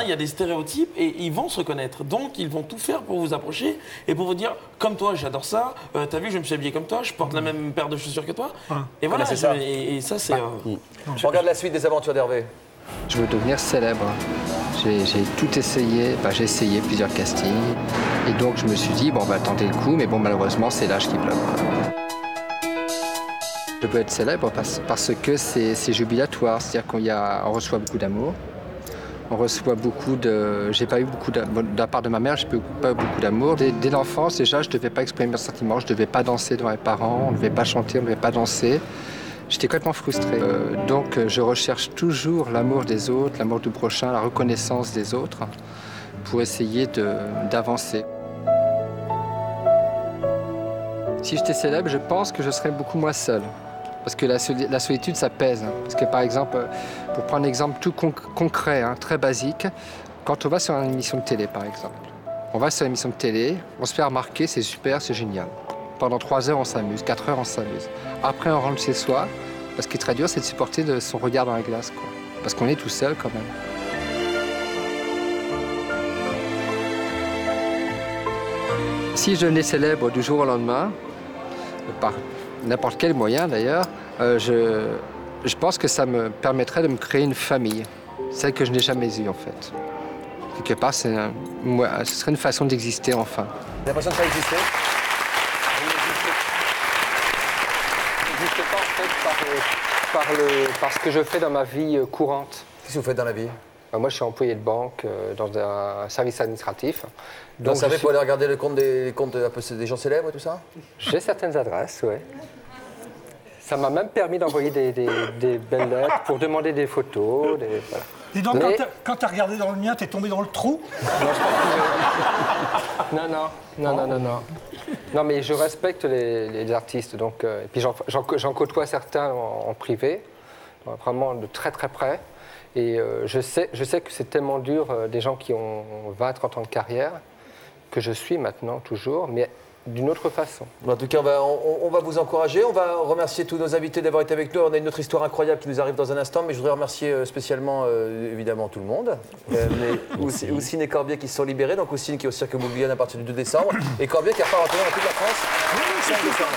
Il y a des stéréotypes et ils vont se reconnaître. Donc, ils vont tout faire pour vous approcher et pour vous dire « comme toi, j'adore ça, t'as vu, je me suis habillé comme toi, je porte la même paire de chaussures que toi. » Et voilà, c'est ça. Et ça, c'est... Je regarde la suite des aventures d'Hervé. Je veux devenir célèbre. J'ai tout essayé, j'ai essayé plusieurs castings. Et donc, je me suis dit, on va tenter le coup, mais malheureusement, c'est l'âge qui bloque. Je veux être célèbre parce que c'est jubilatoire, c'est-à-dire qu'on reçoit beaucoup d'amour. On reçoit beaucoup de... J'ai pas eu beaucoup de la part de ma mère, j'ai pas eu beaucoup d'amour. Dès l'enfance, déjà, je devais pas exprimer mes sentiments, je devais pas danser devant mes parents, on ne devait pas chanter, on ne devait pas danser. J'étais complètement frustré. Donc je recherche toujours l'amour des autres, l'amour du prochain, la reconnaissance des autres pour essayer d'avancer. Si j'étais célèbre, je pense que je serais beaucoup moins seul. Parce que la solitude, ça pèse. Parce que par exemple, pour prendre un exemple tout concret, hein, très basique, quand on va sur une émission de télé, par exemple, on va sur une émission de télé, on se fait remarquer, c'est super, c'est génial. Pendant 3 heures, on s'amuse, 4 heures, on s'amuse. Après, on rentre chez soi. Ce qui est très dur, c'est de supporter son regard dans la glace, quoi. Parce qu'on est tout seul, quand même. Si je devenais célèbre du jour au lendemain, par n'importe quel moyen d'ailleurs, je pense que ça me permettrait de me créer une famille. Celle que je n'ai jamais eue, en fait. Quelque part, ce serait une façon d'exister, enfin. Vous avez l'impression de ne pas exister? Pas en fait par ce que je fais dans ma vie courante. Qu'est-ce que vous faites dans la vie? Moi, je suis employé de banque dans un service administratif. Donc, vous savez, pour aller regarder les comptes des gens célèbres et tout ça? J'ai certaines adresses, oui. Ça m'a même permis d'envoyer des belles lettres pour demander des photos. Voilà. Dis donc, quand tu as regardé dans le mien, t'es tombé dans le trou? Non. Non, mais je respecte les artistes. Donc, et puis j'en côtoie certains en privé, vraiment de très très près. Et je sais que c'est tellement dur, des gens qui ont 20-30 ans de carrière, que je suis maintenant toujours, mais d'une autre façon. En tout cas, on va vous encourager. On va remercier tous nos invités d'avoir été avec nous. On a une autre histoire incroyable qui nous arrive dans un instant, mais je voudrais remercier spécialement, évidemment, tout le monde. Mais Houssine et Corbier qui se sont libérés. Donc Houssine qui est au Cirque Mouliane à partir du 2 décembre. Et Corbier qui repart en tournée dans toute la France. 5 décembre.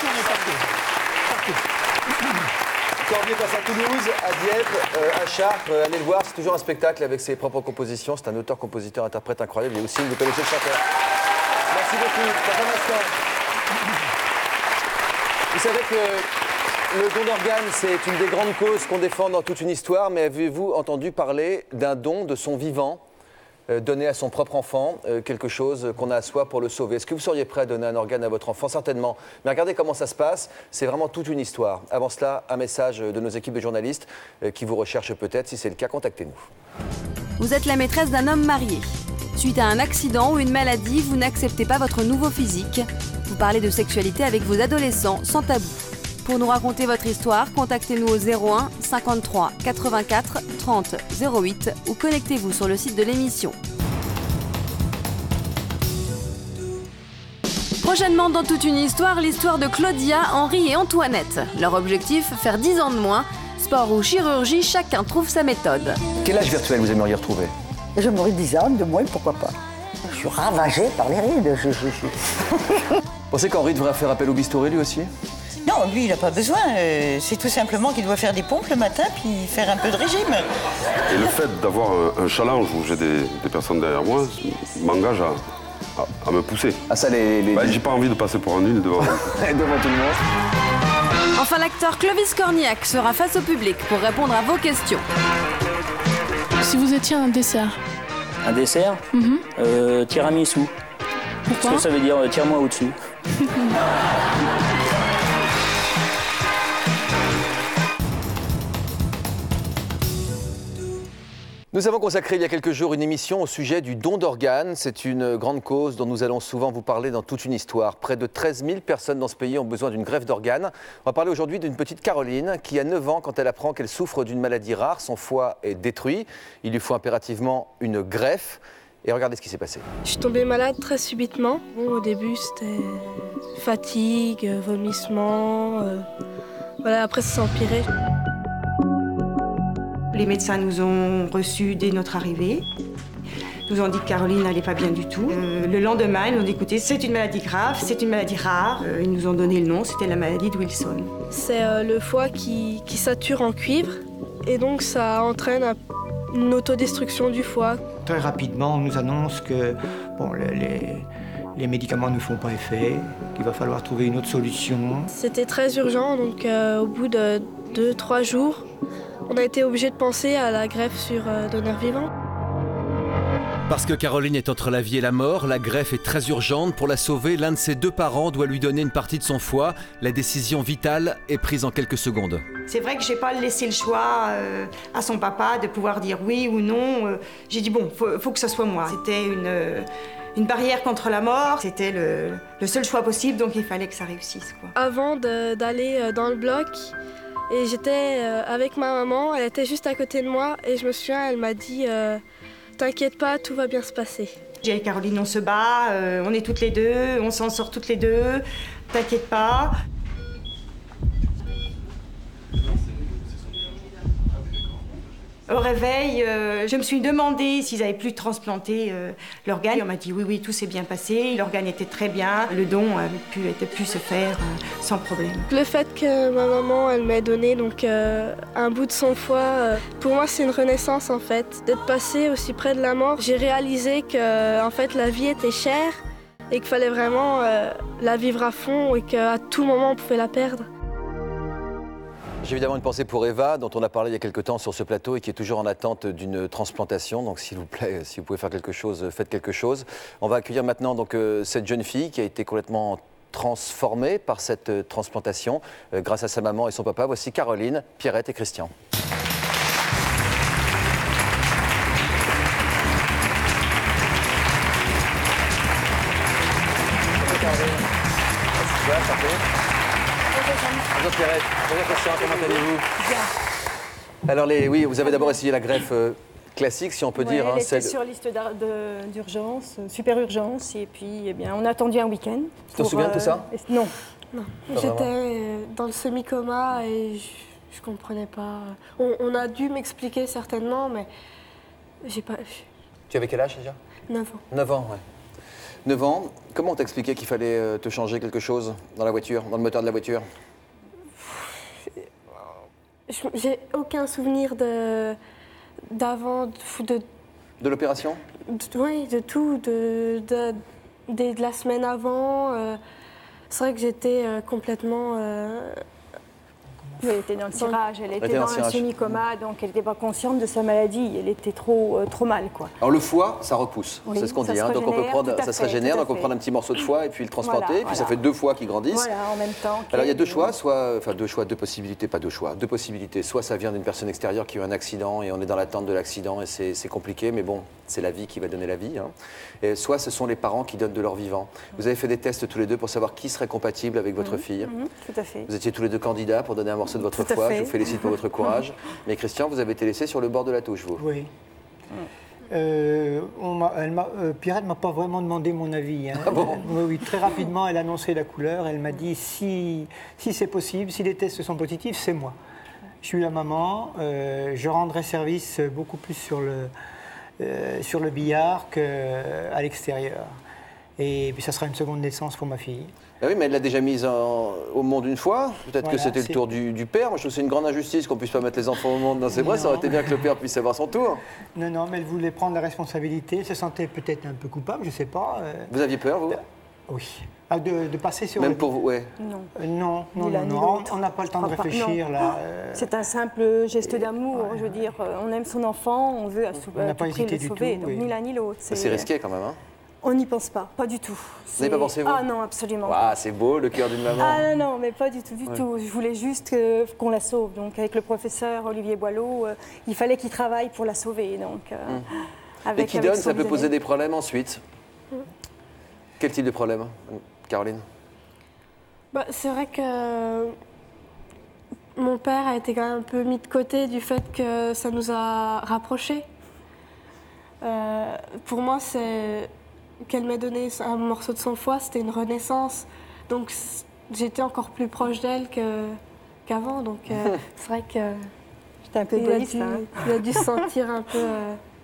Corbier passe à Toulouse, à Dieppe, à Chartres. Allez le voir, c'est toujours un spectacle avec ses propres compositions. C'est un auteur, compositeur, interprète incroyable. Et Houssine, vous connaissez le chanteur. Merci beaucoup. Dans un instant. Vous savez que le don d'organes, c'est une des grandes causes qu'on défend dans toute une histoire. Mais avez-vous entendu parler d'un don de son vivant, donné à son propre enfant, quelque chose qu'on a à soi pour le sauver? Est-ce que vous seriez prêt à donner un organe à votre enfant? Certainement. Mais regardez comment ça se passe. C'est vraiment toute une histoire. Avant cela, un message de nos équipes de journalistes qui vous recherchent peut-être. Si c'est le cas, contactez-nous. Vous êtes la maîtresse d'un homme marié. Suite à un accident ou une maladie, vous n'acceptez pas votre nouveau physique. Vous parlez de sexualité avec vos adolescents sans tabou. Pour nous raconter votre histoire, contactez-nous au 01 53 84 30 08 ou connectez-vous sur le site de l'émission. Prochainement dans toute une histoire, l'histoire de Claudia, Henri et Antoinette. Leur objectif, faire 10 ans de moins. Sport ou chirurgie, chacun trouve sa méthode. Quel âge virtuel vous aimeriez retrouver? J'aimerais 10 ans de moins, pourquoi pas. Je suis ravagée par les rides. Vous pensez qu'Henri devrait faire appel au bistouri lui aussi? Non, lui, il n'a pas besoin. C'est tout simplement qu'il doit faire des pompes le matin puis faire un peu de régime. Et le fait d'avoir un challenge où j'ai des personnes derrière moi m'engage à me pousser. Ah, ça, j'ai pas envie de passer pour un nul devant tout le monde. Enfin, l'acteur Clovis Cornillac sera face au public pour répondre à vos questions. Si vous étiez un dessert. Un dessert? Tiramisu. Pourquoi? Parce que ça veut dire tire-moi au-dessus. Nous avons consacré il y a quelques jours une émission au sujet du don d'organes. C'est une grande cause dont nous allons souvent vous parler dans toute une histoire. Près de 13 000 personnes dans ce pays ont besoin d'une greffe d'organes. On va parler aujourd'hui d'une petite Caroline qui a 9 ans quand elle apprend qu'elle souffre d'une maladie rare. Son foie est détruit. Il lui faut impérativement une greffe. Et regardez ce qui s'est passé. Je suis tombée malade très subitement. Au début, c'était fatigue, vomissement. Voilà, après, ça s'est empiré. Les médecins nous ont reçus dès notre arrivée. Ils nous ont dit que Caroline n'allait pas bien du tout. Le lendemain, ils nous ont dit, écoutez, c'est une maladie grave, c'est une maladie rare. Ils nous ont donné le nom, c'était la maladie de Wilson. C'est le foie qui sature en cuivre et donc ça entraîne une autodestruction du foie. Très rapidement, on nous annonce que bon, les médicaments ne font pas effet, qu'il va falloir trouver une autre solution. C'était très urgent, donc au bout de 2-3 jours, on a été obligé de penser à la greffe sur donneur vivant. Parce que Caroline est entre la vie et la mort, la greffe est très urgente. Pour la sauver, l'un de ses 2 parents doit lui donner une partie de son foie. La décision vitale est prise en quelques secondes. C'est vrai que j'ai pas laissé le choix à son papa de pouvoir dire oui ou non. J'ai dit bon, faut que ce soit moi. C'était une barrière contre la mort. C'était le seul choix possible, donc il fallait que ça réussisse, quoi. Avant d'aller dans le bloc, et j'étais avec ma maman, elle était juste à côté de moi, et je me souviens, elle m'a dit t'inquiète pas, tout va bien se passer. J'ai dit Caroline, on se bat, on est toutes les deux, on s'en sort toutes les deux, t'inquiète pas. Au réveil, je me suis demandé s'ils avaient pu transplanter l'organe. On m'a dit oui, tout s'est bien passé, l'organe était très bien, le don avait pu se faire sans problème. Le fait que ma maman, elle m'ait donné donc, un bout de son foie, pour moi c'est une renaissance en fait. D'être passée aussi près de la mort, j'ai réalisé que en fait, la vie était chère et qu'il fallait vraiment la vivre à fond et qu'à tout moment on pouvait la perdre. J'ai évidemment une pensée pour Eva, dont on a parlé il y a quelque temps sur ce plateau et qui est toujours en attente d'une transplantation. Donc s'il vous plaît, si vous pouvez faire quelque chose, faites quelque chose. On va accueillir maintenant donc, cette jeune fille qui a été complètement transformée par cette transplantation grâce à sa maman et son papa. Voici Caroline, Pierrette et Christian. Bonjour Pierrette, bonjour Christian, comment allez-vous? Bien. Alors oui, vous avez d'abord essayé la greffe classique, si on peut dire. Elle était sur liste d'urgence, super urgence, et puis eh bien, on a attendu un week-end. Tu t'en souviens de tout ça? Non. J'étais dans le semi-coma et je comprenais pas. On a dû m'expliquer certainement, mais j'ai pas... Tu avais quel âge déjà? 9 ans. 9 ans, ouais. 9 ans, comment on t'expliquait qu'il fallait te changer quelque chose dans la voiture, dans le moteur de la voiture? J'ai aucun souvenir d'avant, de l'opération? Oui, de tout, de la semaine avant. C'est vrai que j'étais complètement... Elle était dans le cirage, elle était dans un semi-coma, donc elle n'était pas consciente de sa maladie, elle était trop mal, quoi. Alors le foie, ça repousse, oui, c'est ce qu'on dit, hein. Donc on peut prendre, ça se régénère, donc on peut prendre un petit morceau de foie et puis le transplanter, puis ça fait 2 foies qui grandissent. Voilà, en même temps. Alors il y a 2 choix, deux possibilités, pas 2 choix, 2 possibilités. Soit ça vient d'une personne extérieure qui a eu un accident et on est dans l'attente de l'accident et c'est compliqué, mais bon, c'est la vie qui va donner la vie. Hein. Et soit ce sont les parents qui donnent de leur vivant. Vous avez fait des tests tous les 2 pour savoir qui serait compatible avec votre fille. Tout à fait. Vous étiez tous les 2 candidats pour donner un morceau de votre foie. Je vous félicite pour votre courage. Mais Christian, vous avez été laissé sur le bord de la touche, vous. Oui. Pierrette ne m'a pas vraiment demandé mon avis. Hein. Ah bon? Oui, très rapidement, elle a annoncé la couleur. Elle m'a dit si c'est possible, si les tests sont positifs, c'est moi. Je suis la maman. Je rendrai service beaucoup plus sur le billard qu'à l'extérieur. Et puis ça sera une seconde naissance pour ma fille. Ah oui, mais elle l'a déjà mise au monde une fois. Peut-être que c'était le tour du père. Moi, je trouve que c'est une grande injustice qu'on ne puisse pas mettre les enfants au monde dans ses bras. Ça aurait été bien que le père puisse avoir son tour. Non, mais elle voulait prendre la responsabilité. Elle se sentait peut-être un peu coupable, je ne sais pas. Vous aviez peur, vous? Oui. Ah, de passer sur... Même pour vous, ouais. Non. On n'a pas le temps de réfléchir, là. C'est un simple geste d'amour. Je veux dire, on aime son enfant, on veut à tout prix le sauver. Donc, ni l'un ni l'autre. C'est risqué quand même, hein? On n'y pense pas, pas du tout. Vous n'avez pas pensé, vous? Ah non, absolument. Ah, c'est beau, le cœur d'une maman. Ah non, mais pas du tout, tout. Je voulais juste qu'on la sauve. Donc avec le professeur Olivier Boileau, il fallait qu'il travaille pour la sauver. Donc, et qui donne, ça peut poser des problèmes ensuite. Quel type de problème, Caroline? C'est vrai que mon père a été quand même un peu mis de côté du fait que ça nous a rapprochés. Pour moi, qu'elle m'ait donné un morceau de son foie, c'était une renaissance. Donc j'étais encore plus proche d'elle qu'avant. Donc c'est vrai que j'étais un peu égoïste. Il a dû se sentir un peu...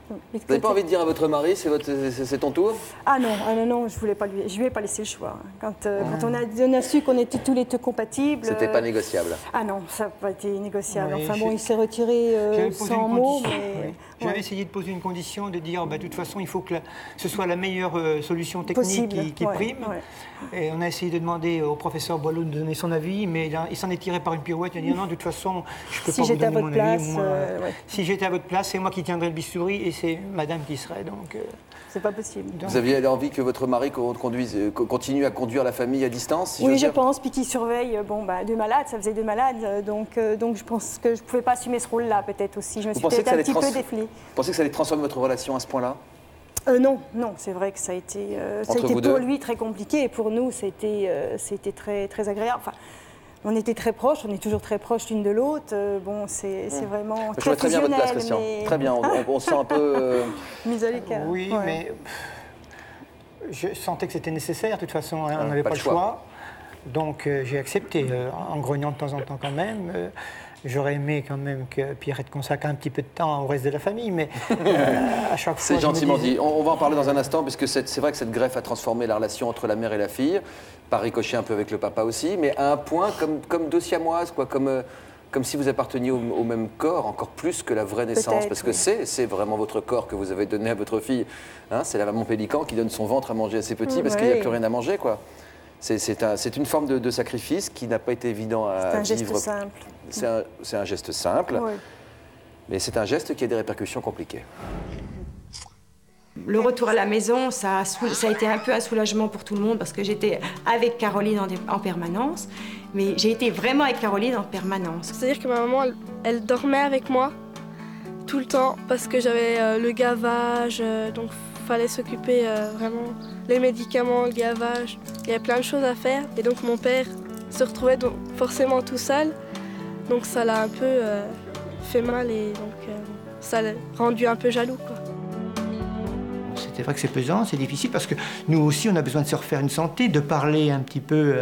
Vous n'avez pas envie de dire à votre mari, c'est ton tour? Ah non, je lui ai pas laissé le choix. Quand on a su qu'on était tous les 2 compatibles... C'était pas négociable? Ah non, ça n'a pas été négociable. Enfin bon, il s'est retiré sans mots, mais... J'avais essayé de poser une condition, de dire, de toute façon, il faut que ce soit la meilleure solution technique qui prime. Et on a essayé de demander au professeur Boileau de donner son avis, mais il s'en est tiré par une pirouette. Il a dit, non, de toute façon, je ne peux pas vous donner mon avis. Si j'étais à votre place, c'est moi qui tiendrais le bistouri et c'est madame qui serait, donc... c'est pas possible. Vous aviez envie que votre mari continue à conduire la famille à distance, si oui, j'ose je dire pense, puis qu'il surveille deux malades, ça faisait 2 malades, donc je pense que je ne pouvais pas assumer ce rôle-là, peut-être aussi. Je me suis peut-être un petit peu défilée. Vous pensez que ça allait transformer votre relation à ce point-là? Non, c'est vrai que ça a été pour lui très compliqué, et pour nous, c'était très, très agréable. Enfin, on était très proches, on est toujours très proches l'une de l'autre. Bon, c'est vraiment très fusionnel. Je vois très bien votre place, Christian. Mais... Très bien, on sent un peu... mise à l'écart. Oui, ouais. Mais je sentais que c'était nécessaire, de toute façon, on n'avait pas le choix. Donc j'ai accepté, en grognant de temps en temps quand même. J'aurais aimé quand même que Pierrette consacre un petit peu de temps au reste de la famille, mais à chaque fois... C'est gentiment dit. On va en parler dans un instant, parce que c'est vrai que cette greffe a transformé la relation entre la mère et la fille, par ricochet un peu avec le papa aussi, mais à un point comme deux siamoises, quoi, comme si vous apparteniez au même corps, encore plus que la vraie naissance, parce que c'est vraiment votre corps que vous avez donné à votre fille. Hein, c'est la maman pélican qui donne son ventre à manger à ses petits, parce qu'il n'y a plus rien à manger, quoi. C'est une forme de sacrifice qui n'a pas été évident à vivre. C'est un geste simple. C'est un geste simple, mais c'est un geste qui a des répercussions compliquées. Le retour à la maison, ça a été un peu un soulagement pour tout le monde parce que j'étais avec Caroline en permanence, mais j'ai été vraiment avec Caroline en permanence. C'est-à-dire que ma maman, elle dormait avec moi tout le temps parce que j'avais le gavage, donc il fallait s'occuper vraiment les médicaments, le gavage. Il y avait plein de choses à faire et donc mon père se retrouvait donc forcément tout seul. Donc ça l'a un peu fait mal et donc ça l'a rendu un peu jaloux, quoi. C'est vrai que c'est pesant, c'est difficile parce que nous aussi on a besoin de se refaire une santé, de parler un petit peu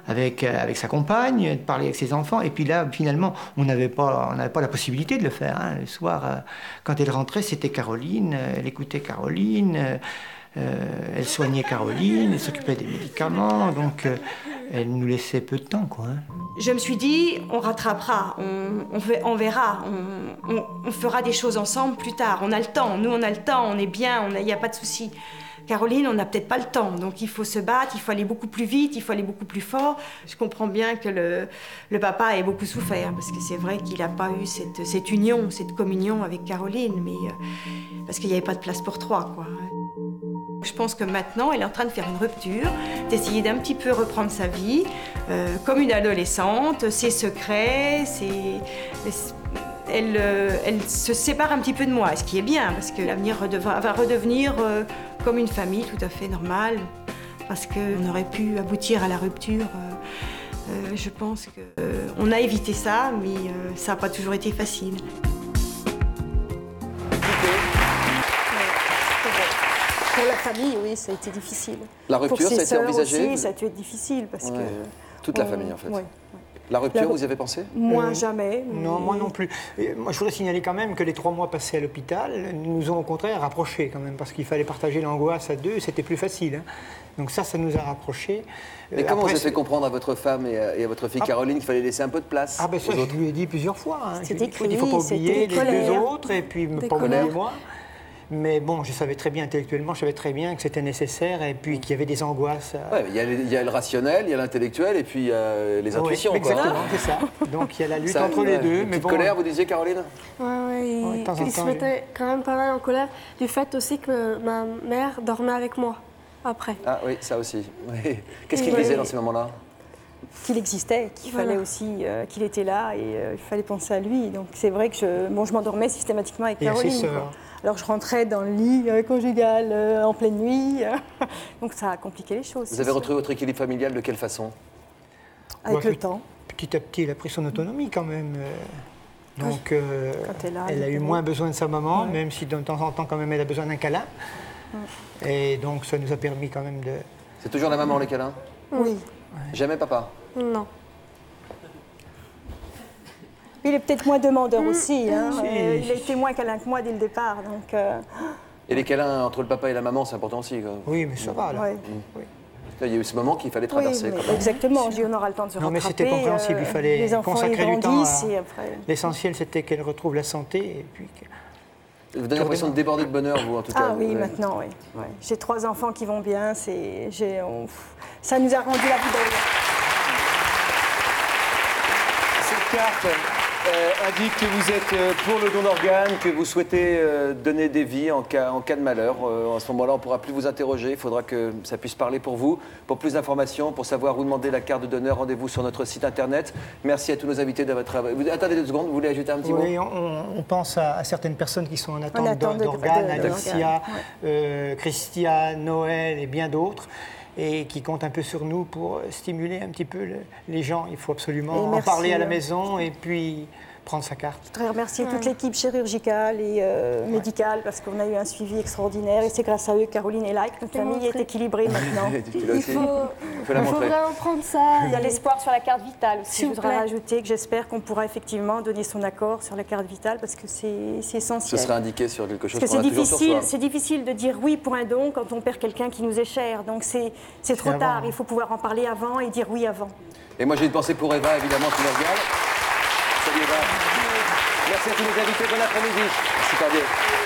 avec sa compagne, de parler avec ses enfants. Et puis là, finalement, on n'avait pas la possibilité de le faire. Hein. Le soir, quand elle rentrait, c'était Caroline, elle écoutait Caroline. Elle soignait Caroline, elle s'occupait des médicaments, donc elle nous laissait peu de temps, quoi. Hein. Je me suis dit, on rattrapera, on verra, on fera des choses ensemble plus tard. On a le temps, nous on a le temps, on est bien, il n'y a pas de souci. Caroline, on n'a peut-être pas le temps, donc il faut se battre, il faut aller beaucoup plus vite, il faut aller beaucoup plus fort. Je comprends bien que le papa ait beaucoup souffert, parce que c'est vrai qu'il n'a pas eu cette union, cette communion avec Caroline, mais parce qu'il n'y avait pas de place pour 3, quoi. Je pense que maintenant, elle est en train de faire une rupture, d'essayer d'un petit peu reprendre sa vie, comme une adolescente, ses secrets, elle se sépare un petit peu de moi, ce qui est bien, parce que l'avenir va redevenir comme une famille tout à fait normale, parce qu'on aurait pu aboutir à la rupture. Je pense qu'on a évité ça, mais ça n'a pas toujours été facile. Pour la famille, oui, ça a été difficile. La rupture, ça a été envisagé aussi, ça a dû être difficile parce que... Toute la famille, en fait. Ouais. La rupture, vous y avez pensé? Moi, jamais. Non, moi non plus. Et moi, je voudrais signaler quand même que les 3 mois passés à l'hôpital nous ont au contraire rapprochés quand même, parce qu'il fallait partager l'angoisse à 2, c'était plus facile. Hein. Donc ça nous a rapprochés. Mais comment vous avez fait comprendre à votre femme et à votre fille Caroline qu'il fallait laisser un peu de place aux autres? Je lui ai dit plusieurs fois. Hein. Il ne faut pas oublier les 2 autres et puis ne pas oublier moi. Mais bon, je savais très bien, intellectuellement, je savais très bien que c'était nécessaire et puis qu'il y avait des angoisses. Ouais, il y a le rationnel, il y a l'intellectuel et puis les intuitions. Oui, exactement, c'est ça. Donc il y a la lutte entre les deux. Mais colère, vous disiez, Caroline? Oui, il se mettait quand même pas mal en colère du fait aussi que ma mère dormait avec moi après. Ah oui, ça aussi. Oui. Qu'est-ce qu'il disait dans ces moments-là? Qu'il existait, qu'il fallait aussi, qu'il était là et il fallait penser à lui. Donc c'est vrai que je m'endormais systématiquement avec Caroline. Alors je rentrais dans le lit conjugal en pleine nuit, donc ça a compliqué les choses. Vous avez retrouvé votre équilibre familial de quelle façon? Avec le temps. Petit à petit, elle a pris son autonomie quand même. Donc elle a eu moins besoin de sa maman, même si de temps en temps quand même elle a besoin d'un câlin. Et donc ça nous a permis quand même de... C'est toujours la maman les câlins? Oui. Jamais papa? Non. Il est peut-être moins demandeur aussi. Hein. Il a été moins câlin que moi dès le départ. Donc, Et les câlins entre le papa et la maman, c'est important aussi. Quoi. Oui, mais ça va là. Ouais. Oui. Il y a eu ce moment qu'il fallait traverser. Oui, exactement, on aura le temps de se rattraper. Non, mais c'était compréhensible, il fallait consacrer du temps. Après... L'essentiel, c'était qu'elle retrouve la santé. Et puis vous avez l'impression de déborder de bonheur, vous, en tout cas? Ah oui, maintenant, oui. Ouais. J'ai 3 enfants qui vont bien. Ça nous a rendu la vie belle. Cette carte, indique que vous êtes pour le don d'organes, que vous souhaitez donner des vies en cas de malheur. À ce moment-là, on ne pourra plus vous interroger. Il faudra que ça puisse parler pour vous. Pour plus d'informations, pour savoir où demander la carte de donneur, rendez-vous sur notre site internet. Merci à tous nos invités d'avoir travaillé. Attendez 2 secondes, vous voulez ajouter un petit mot? Oui, on pense à certaines personnes qui sont en attente d'organes, Alicia, Christiane, Noël et bien d'autres, et qui comptent un peu sur nous pour stimuler un petit peu les gens. Il faut absolument en parler à la maison et puis prendre sa carte. Je voudrais remercier toute l'équipe chirurgicale et médicale parce qu'on a eu un suivi extraordinaire et c'est grâce à eux, Caroline et Like, notre famille est équilibrée maintenant. Il faut vraiment prendre ça. Il y a l'espoir sur la carte vitale aussi. Je voudrais rajouter que j'espère qu'on pourra effectivement donner son accord sur la carte vitale parce que c'est essentiel. Ce sera indiqué sur quelque chose qu'on a toujours sur soi. C'est difficile de dire oui pour un don quand on perd quelqu'un qui nous est cher. Donc c'est trop tard. Il faut pouvoir en parler avant et dire oui avant. Et moi j'ai une pensée pour Eva, évidemment, qui nous regarde. Salut Eva. Merci à tous les invités. Bon après-midi. Merci Cordier.